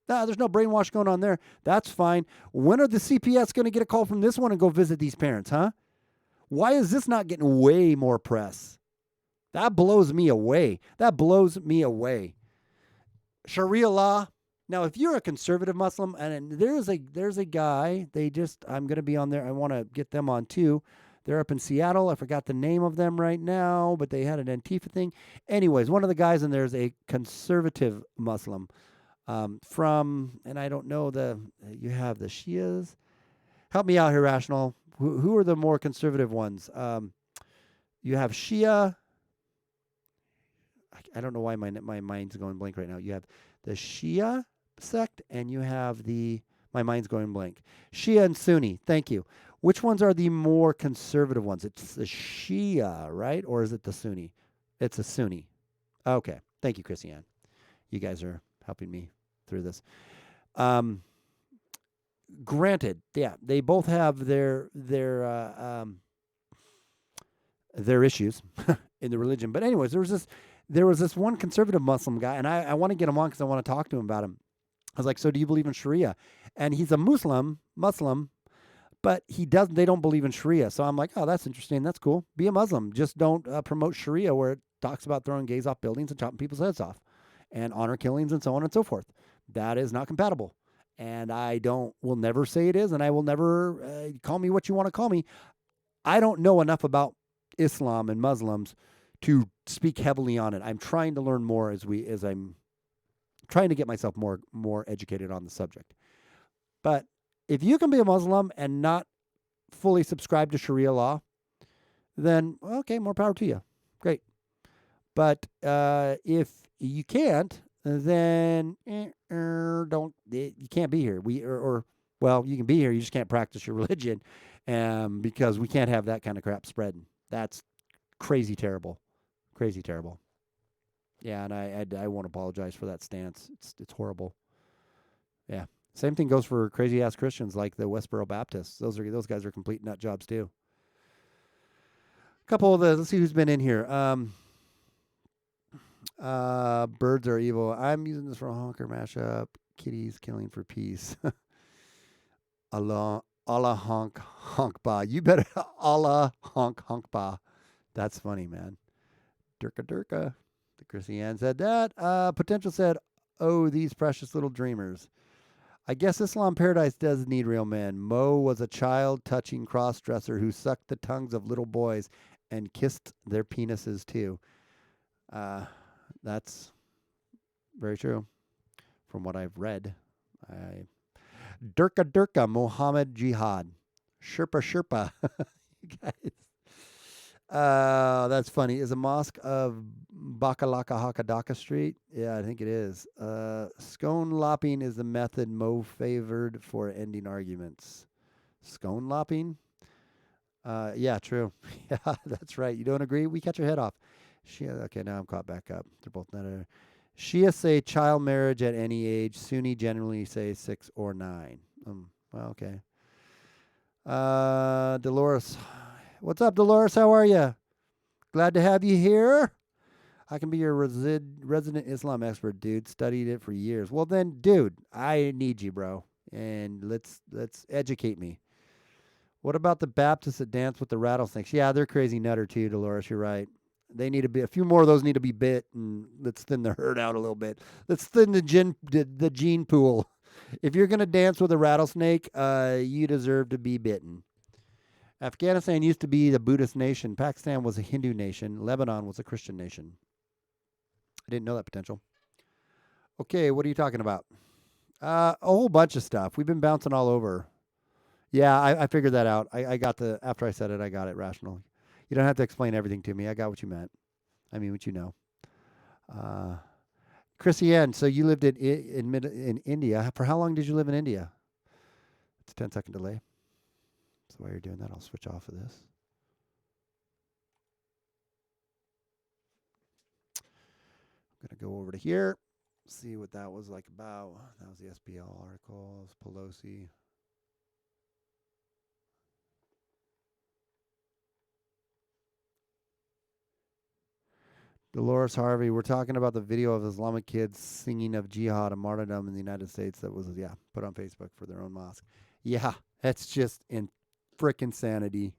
There's no brainwash going on there. That's fine. When are the CPS going to get a call from this one and go visit these parents, huh? Why is this not getting way more press? That blows me away. That blows me away. Sharia law. Now, if you're a conservative Muslim, and there's a guy, I'm going to be on there. I want to get them on too. They're up in Seattle. I forgot the name of them right now, but they had an Antifa thing. Anyways, one of the guys in there is a conservative Muslim. And I don't know you have the Shias. Help me out here, Rational. Who are the more conservative ones? You have Shia. I don't know why my mind's going blank right now. You have the Shia sect, and you have my mind's going blank. Shia and Sunni. Thank you. Which ones are the more conservative ones? It's the Shia, right? Or is it the Sunni? It's a Sunni. Okay. Thank you, Christiane. You guys are helping me through this. Granted, yeah, they both have their issues in the religion. But anyways, there was this one conservative Muslim guy, and I want to get him on because I want to talk to him about him. I was like, so do you believe in Sharia? And he's a Muslim, but they don't believe in Sharia. So I'm like, oh, that's interesting. That's cool. Be a Muslim. Just don't promote Sharia where it talks about throwing gays off buildings and chopping people's heads off and honor killings and so on and so forth. That is not compatible. And will never say it is, and I will never call me what you want to call me. I don't know enough about Islam and Muslims to speak heavily on it. I'm trying to learn more as I'm trying to get myself more educated on the subject. But if you can be a Muslim and not fully subscribe to Sharia law, then okay, more power to you. Great. But if you can't, then you can't be here. Well, you can be here. You just can't practice your religion, because we can't have that kind of crap spreading. That's crazy terrible, crazy terrible. Yeah, and I won't apologize for that stance. It's horrible. Yeah. Same thing goes for crazy ass Christians like the Westboro Baptists. Those guys are complete nut jobs too. Let's see who's been in here. Birds are evil. I'm using this for a honker mashup. Kitties killing for peace. Allah honk ba. You better Allah honk ba. That's funny, man. Durka durka. The Chrissy Ann said that. Potential said, oh, these precious little dreamers. I guess Islam Paradise does need real men. Mo was a child-touching cross-dresser who sucked the tongues of little boys and kissed their penises too. That's very true from what I've read. Durka Durka, Mohammed Jihad. Sherpa. You guys. That's funny. Is a mosque of Bakalaka Hakadaka Street? Yeah, I think it is. Scone lopping is the method Mo favored for ending arguments. Scone lopping? Yeah, true. Yeah, that's right. You don't agree? We cut your head off. Shia, okay, now I'm caught back up. They're both not. Shia say child marriage at any age. Sunni generally say 6 or 9. Well, okay. Dolores. What's up, Dolores? How are you? Glad to have you here. I can be your resident Islam expert, dude. Studied it for years. Well, then, dude, I need you, bro. And let's educate me. What about the Baptists that dance with the rattlesnakes? Yeah, they're crazy nutter too, Dolores. You're right. They need to be a few more of those need to be bit, and let's thin the herd out a little bit. Let's thin the gene pool. If you're gonna dance with a rattlesnake, you deserve to be bitten. Afghanistan used to be a Buddhist nation. Pakistan was a Hindu nation. Lebanon was a Christian nation. I didn't know that potential. Okay, what are you talking about? A whole bunch of stuff. We've been bouncing all over. Yeah, I figured that out. I got after I said it, I got it rational. You don't have to explain everything to me. I got what you meant. I mean, what you know. Chrissy Ann, so you lived in India. For how long did you live in India? It's a 10-second delay. So while you're doing that, I'll switch off of this. I'm going to go over to here, see what that was like about. That was the SBL article. It was Pelosi. Dolores Harvey, we're talking about the video of Islamic kids singing of jihad and martyrdom in the United States that was, put on Facebook for their own mosque. Yeah, that's just in frickin' sanity.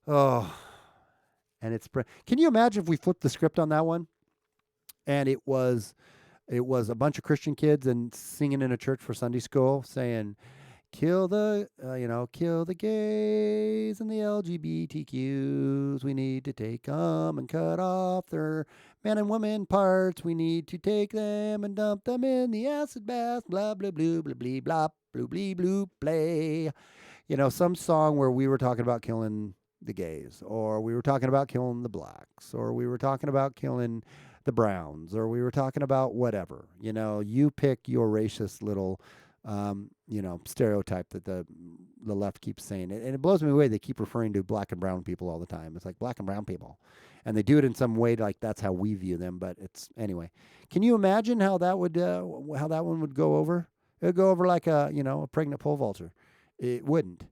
Oh, and can you imagine if we flipped the script on that one and it was a bunch of Christian kids and singing in a church for Sunday school saying, kill the gays and the LGBTQs. We need to take them and cut off their man and woman parts. We need to take them and dump them in the acid bath. Blah, blah, blah, blah, blah, blah, blah, blah, blah, blah. Some song where we were talking about killing the gays, or we were talking about killing the blacks, or we were talking about killing the browns, or we were talking about whatever. You pick your racist little stereotype that the left keeps saying. And it blows me away. They keep referring to black and brown people all the time. It's like black and brown people. And they do it in some way like that's how we view them. But anyway. Can you imagine how that one would go over? It would go over like a pregnant pole vaulter. It wouldn't.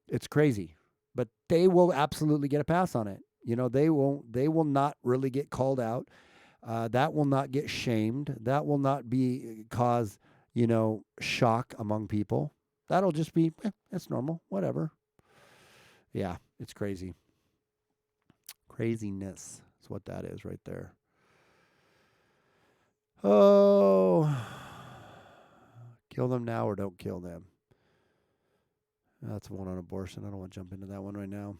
It's crazy. But they will absolutely get a pass on it. They will not really get called out. That will not get shamed. That will not cause shock among people. That'll just be, it's normal, whatever. Yeah, it's crazy. Craziness is what that is right there. Oh, kill them now or don't kill them. That's one on abortion. I don't want to jump into that one right now.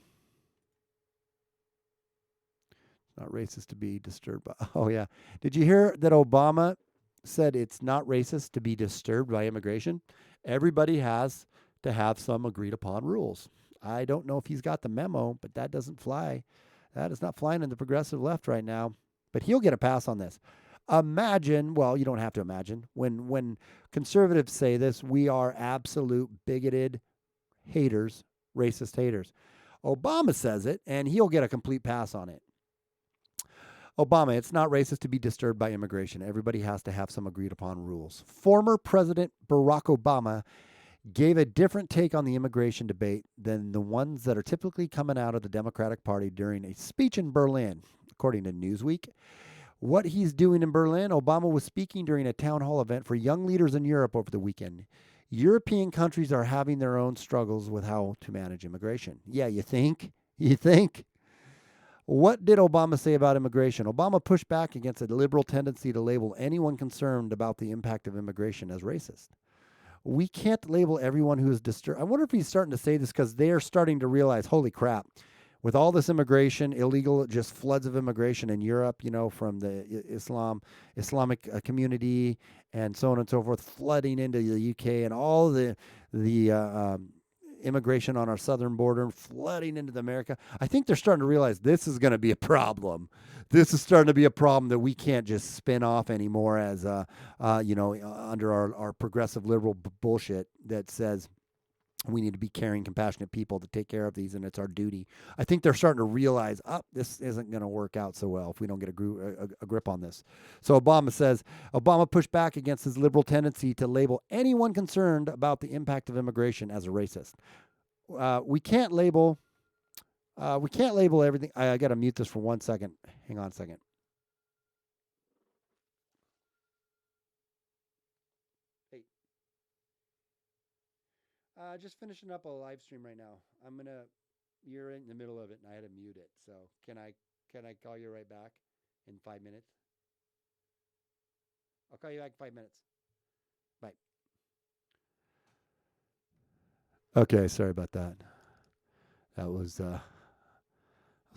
It's not racist to be disturbed by. Oh, yeah. Did you hear that Obama said it's not racist to be disturbed by immigration. Everybody has to have some agreed upon rules. I don't know if he's got the memo, but that doesn't fly. That is not flying in the progressive left right now. But he'll get a pass on this. Imagine, well, you don't have to imagine, when conservatives say this, we are absolute bigoted haters, racist haters. Obama says it, and he'll get a complete pass on it. Obama, it's not racist to be disturbed by immigration. Everybody has to have some agreed upon rules. Former President Barack Obama gave a different take on the immigration debate than the ones that are typically coming out of the Democratic Party during a speech in Berlin, according to Newsweek. What he's doing in Berlin, Obama was speaking during a town hall event for young leaders in Europe over the weekend. European countries are having their own struggles with how to manage immigration. Yeah, you think? You think? What did Obama say about immigration? Obama pushed back against a liberal tendency to label anyone concerned about the impact of immigration as racist. We can't label everyone who is disturbed. I wonder if he's starting to say this because they are starting to realize, holy crap, with all this immigration, illegal, just floods of immigration in Europe, from the Islamic community and so on and so forth, flooding into the UK, and all the immigration on our southern border flooding into America. I think they're starting to realize this is going to be a problem. This is starting to be a problem that we can't just spin off anymore as, under our progressive liberal bullshit that says we need to be caring, compassionate people to take care of these, and it's our duty. I think they're starting to realize, this isn't going to work out so well if we don't get a grip on this. So Obama pushed back against his liberal tendency to label anyone concerned about the impact of immigration as a racist. We can't label everything. I got to mute this for 1 second. Hang on a second. Just finishing up a live stream right now. You're in the middle of it, and I had to mute it. So can I call you right back in 5 minutes? I'll call you back in 5 minutes. Bye. Okay, sorry about that. That was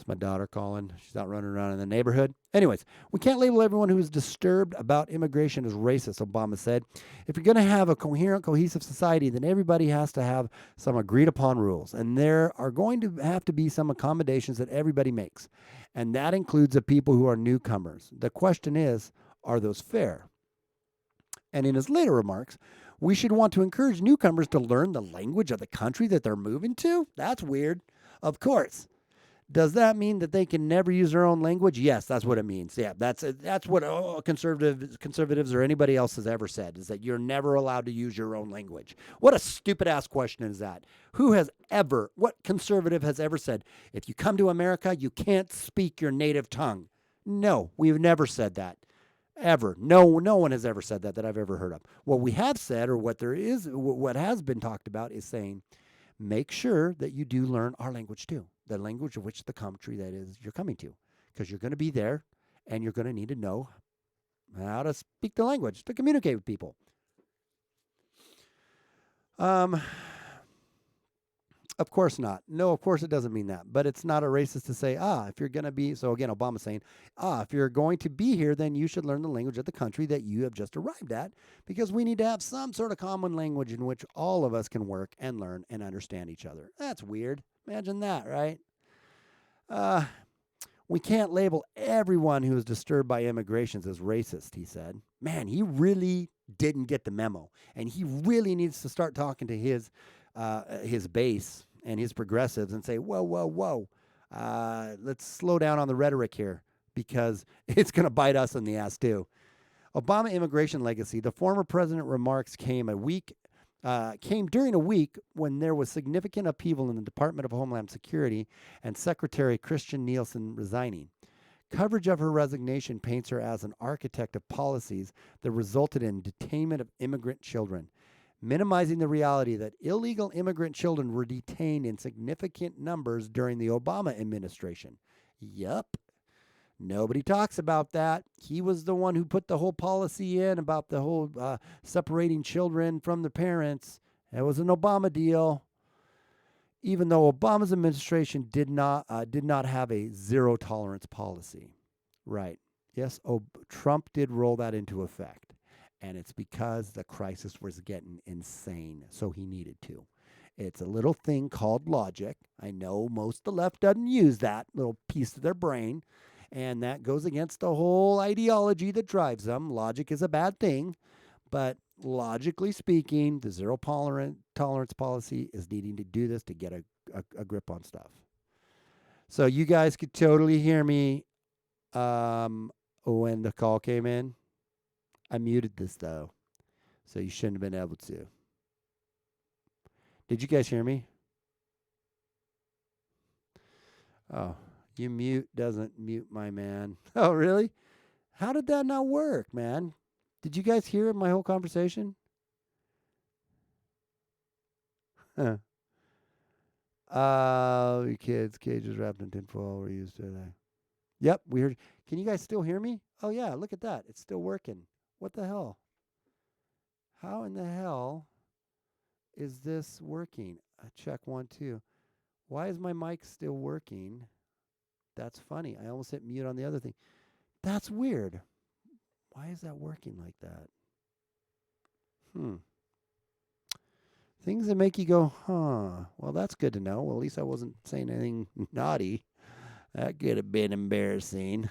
my daughter calling. She's out running around in the neighborhood. Anyways, we can't label everyone who is disturbed about immigration as racist, Obama said. If you're going to have a coherent, cohesive society, then everybody has to have some agreed upon rules. And there are going to have to be some accommodations that everybody makes. And that includes the people who are newcomers. The question is, are those fair? And in his later remarks, we should want to encourage newcomers to learn the language of the country that they're moving to. That's weird. Of course. Does that mean that they can never use their own language? Yes, that's what it means. Yeah, that's what conservatives or anybody else has ever said, is that you're never allowed to use your own language. What a stupid-ass question is that? What conservative has ever said, if you come to America, you can't speak your native tongue? No, we've never said that. Ever. No one has ever said that I've ever heard of. What we have said, or what has been talked about, is saying, make sure that you do learn our language too, the language of which the country that is you're coming to, because you're going to be there and you're going to need to know how to speak the language to communicate with people. Of course not. No, of course it doesn't mean that. But it's not a racist to say, if you're going to be, so again, Obama's saying, if you're going to be here, then you should learn the language of the country that you have just arrived at, because we need to have some sort of common language in which all of us can work and learn and understand each other. That's weird. Imagine that, right? We can't label everyone who is disturbed by immigrations as racist, he said. Man, he really didn't get the memo. And he really needs to start talking to his base and his progressives and say, whoa, let's slow down on the rhetoric here, because it's going to bite us in the ass too. Obama immigration legacy. The former president remarks came during a week when there was significant upheaval in the Department of Homeland Security and Secretary Christian Nielsen resigning. Coverage of her resignation paints her as an architect of policies that resulted in detainment of immigrant children, minimizing the reality that illegal immigrant children were detained in significant numbers during the Obama administration. Yup. Nobody talks about that. He was the one who put the whole policy in about the whole separating children from the parents. It was an Obama deal. Even though Obama's administration did not have a zero tolerance policy. Right. Yes, Trump did roll that into effect. And it's because the crisis was getting insane, so he needed to. It's a little thing called logic. I know most of the left doesn't use that little piece of their brain, and that goes against the whole ideology that drives them. Logic is a bad thing, but logically speaking, the zero tolerance policy is needing to do this to get a grip on stuff. So you guys could totally hear me when the call came in. I muted this though, so you shouldn't have been able to. Did you guys hear me? Oh, you mute doesn't mute my man. Oh, really? How did that not work, man? Did you guys hear my whole conversation? Huh. Kids, cages wrapped in tinfoil were used today. Yep, we heard. Can you guys still hear me? Oh, yeah, look at that. It's still working. What the hell? How in the hell is this working? Check 1, 2. Why is my mic still working? That's funny. I almost hit mute on the other thing. That's weird. Why is that working like that? Things that make you go, huh. Well, that's good to know. Well, at least I wasn't saying anything naughty. That could have been embarrassing.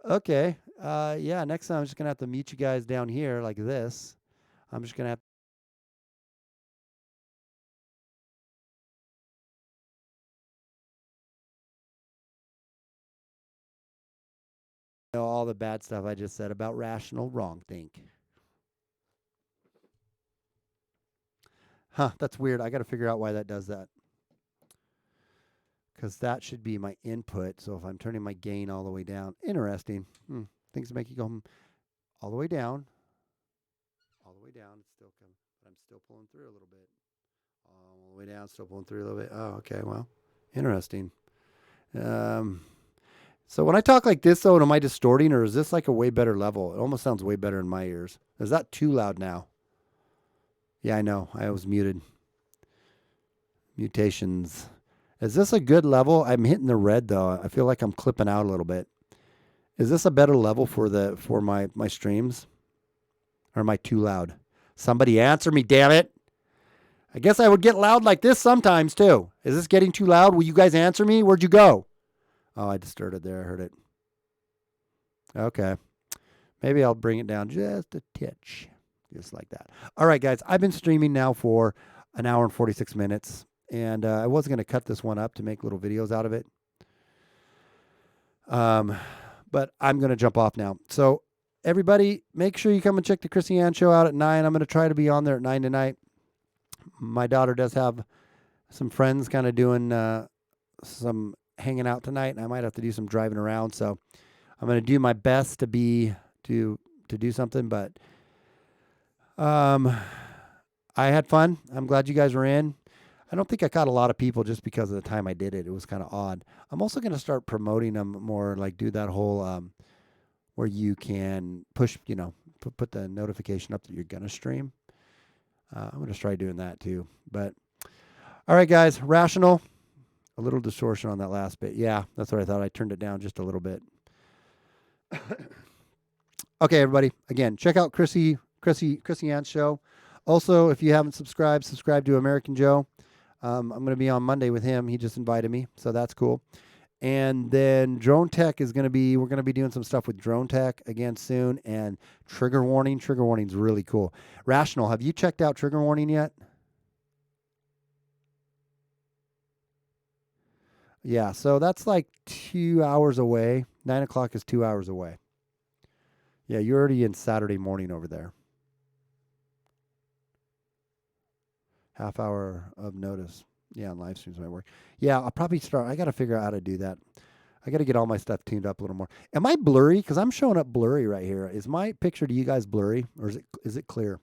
Okay. Yeah, next time I'm just going to have to mute you guys down here like this. I'm just going to have to know all the bad stuff I just said about rational wrong think. Huh, that's weird. I got to figure out why that does that. Because that should be my input. So if I'm turning my gain all the way down, interesting. Things make you go all the way down. All the way down. It's still coming. But I'm still pulling through a little bit. All the way down, still pulling through a little bit. Oh, okay. Well, interesting. So when I talk like this, though, am I distorting, or is this like a way better level? It almost sounds way better in my ears. Is that too loud now? Yeah, I know. I was muted. Mutations. Is this a good level? I'm hitting the red though. I feel like I'm clipping out a little bit. Is this a better level for my streams? Or am I too loud? Somebody answer me, damn it. I guess I would get loud like this sometimes too. Is this getting too loud? Will you guys answer me? Where'd you go? Oh, I distorted there. I heard it. Okay. Maybe I'll bring it down just a titch. Just like that. All right, guys. I've been streaming now for an hour and 46 minutes. And I was going to cut this one up to make little videos out of it. But I'm going to jump off now. So everybody, make sure you come and check the Chrissy Ann show out at 9. I'm going to try to be on there at 9 tonight. My daughter does have some friends kind of doing some hanging out tonight, and I might have to do some driving around. So I'm going to do my best to do something, but I had fun. I'm glad you guys were in. I don't think I caught a lot of people just because of the time I did it. It was kind of odd. I'm also going to start promoting them more, like do that whole where you can push, put the notification up that you're going to stream. I'm going to try doing that too. But all right, guys, rational. A little distortion on that last bit. Yeah, that's what I thought. I turned it down just a little bit. Okay, everybody. Again, check out Chrissy Ann's show. Also, if you haven't subscribe to American Joe. I'm going to be on Monday with him. He just invited me, so that's cool. And then Drone Tech we're going to be doing some stuff with Drone Tech again soon. And Trigger Warning. Trigger Warning's really cool. Rational, have you checked out Trigger Warning yet? Yeah, so that's like 2 hours away. 9 o'clock is 2 hours away. Yeah, you're already in Saturday morning over there. Half hour of notice. Yeah, on live streams might work. Yeah, I'll probably start. I got to figure out how to do that. I got to get all my stuff tuned up a little more. Am I blurry? Because I'm showing up blurry right here. Is my picture to you guys blurry, or is it clear?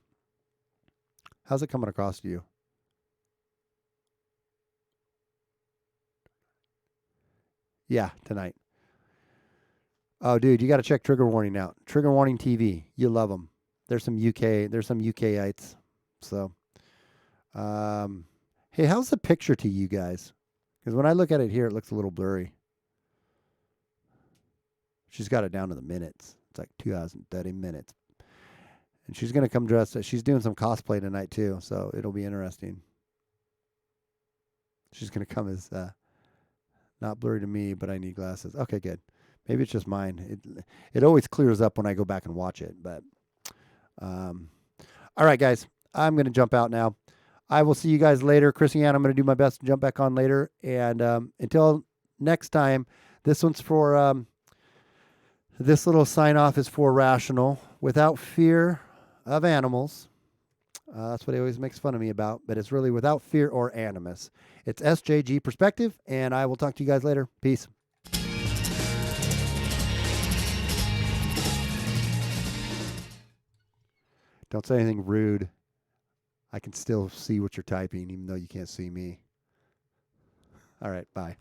How's it coming across to you? Yeah, tonight. Oh, dude, you got to check Trigger Warning out. Trigger Warning TV. You love them. There's some UKites. So, hey, how's the picture to you guys? Because when I look at it here, it looks a little blurry. She's got it down to the minutes. It's like 2 hours and 30 minutes. And she's going to come dressed. She's doing some cosplay tonight, too, so it'll be interesting. She's going to come as not blurry to me, but I need glasses. Okay, good. Maybe it's just mine. It always clears up when I go back and watch it. But all right, guys, I'm going to jump out now. I will see you guys later. Chrissy Ann, I'm going to do my best to jump back on later. And until next time, this one's for this little sign off is for Rational. Without fear of animals. That's what he always makes fun of me about, but it's really without fear or animus. It's SJG Perspective, and I will talk to you guys later. Peace. Don't say anything rude. I can still see what you're typing, even though you can't see me. All right, bye.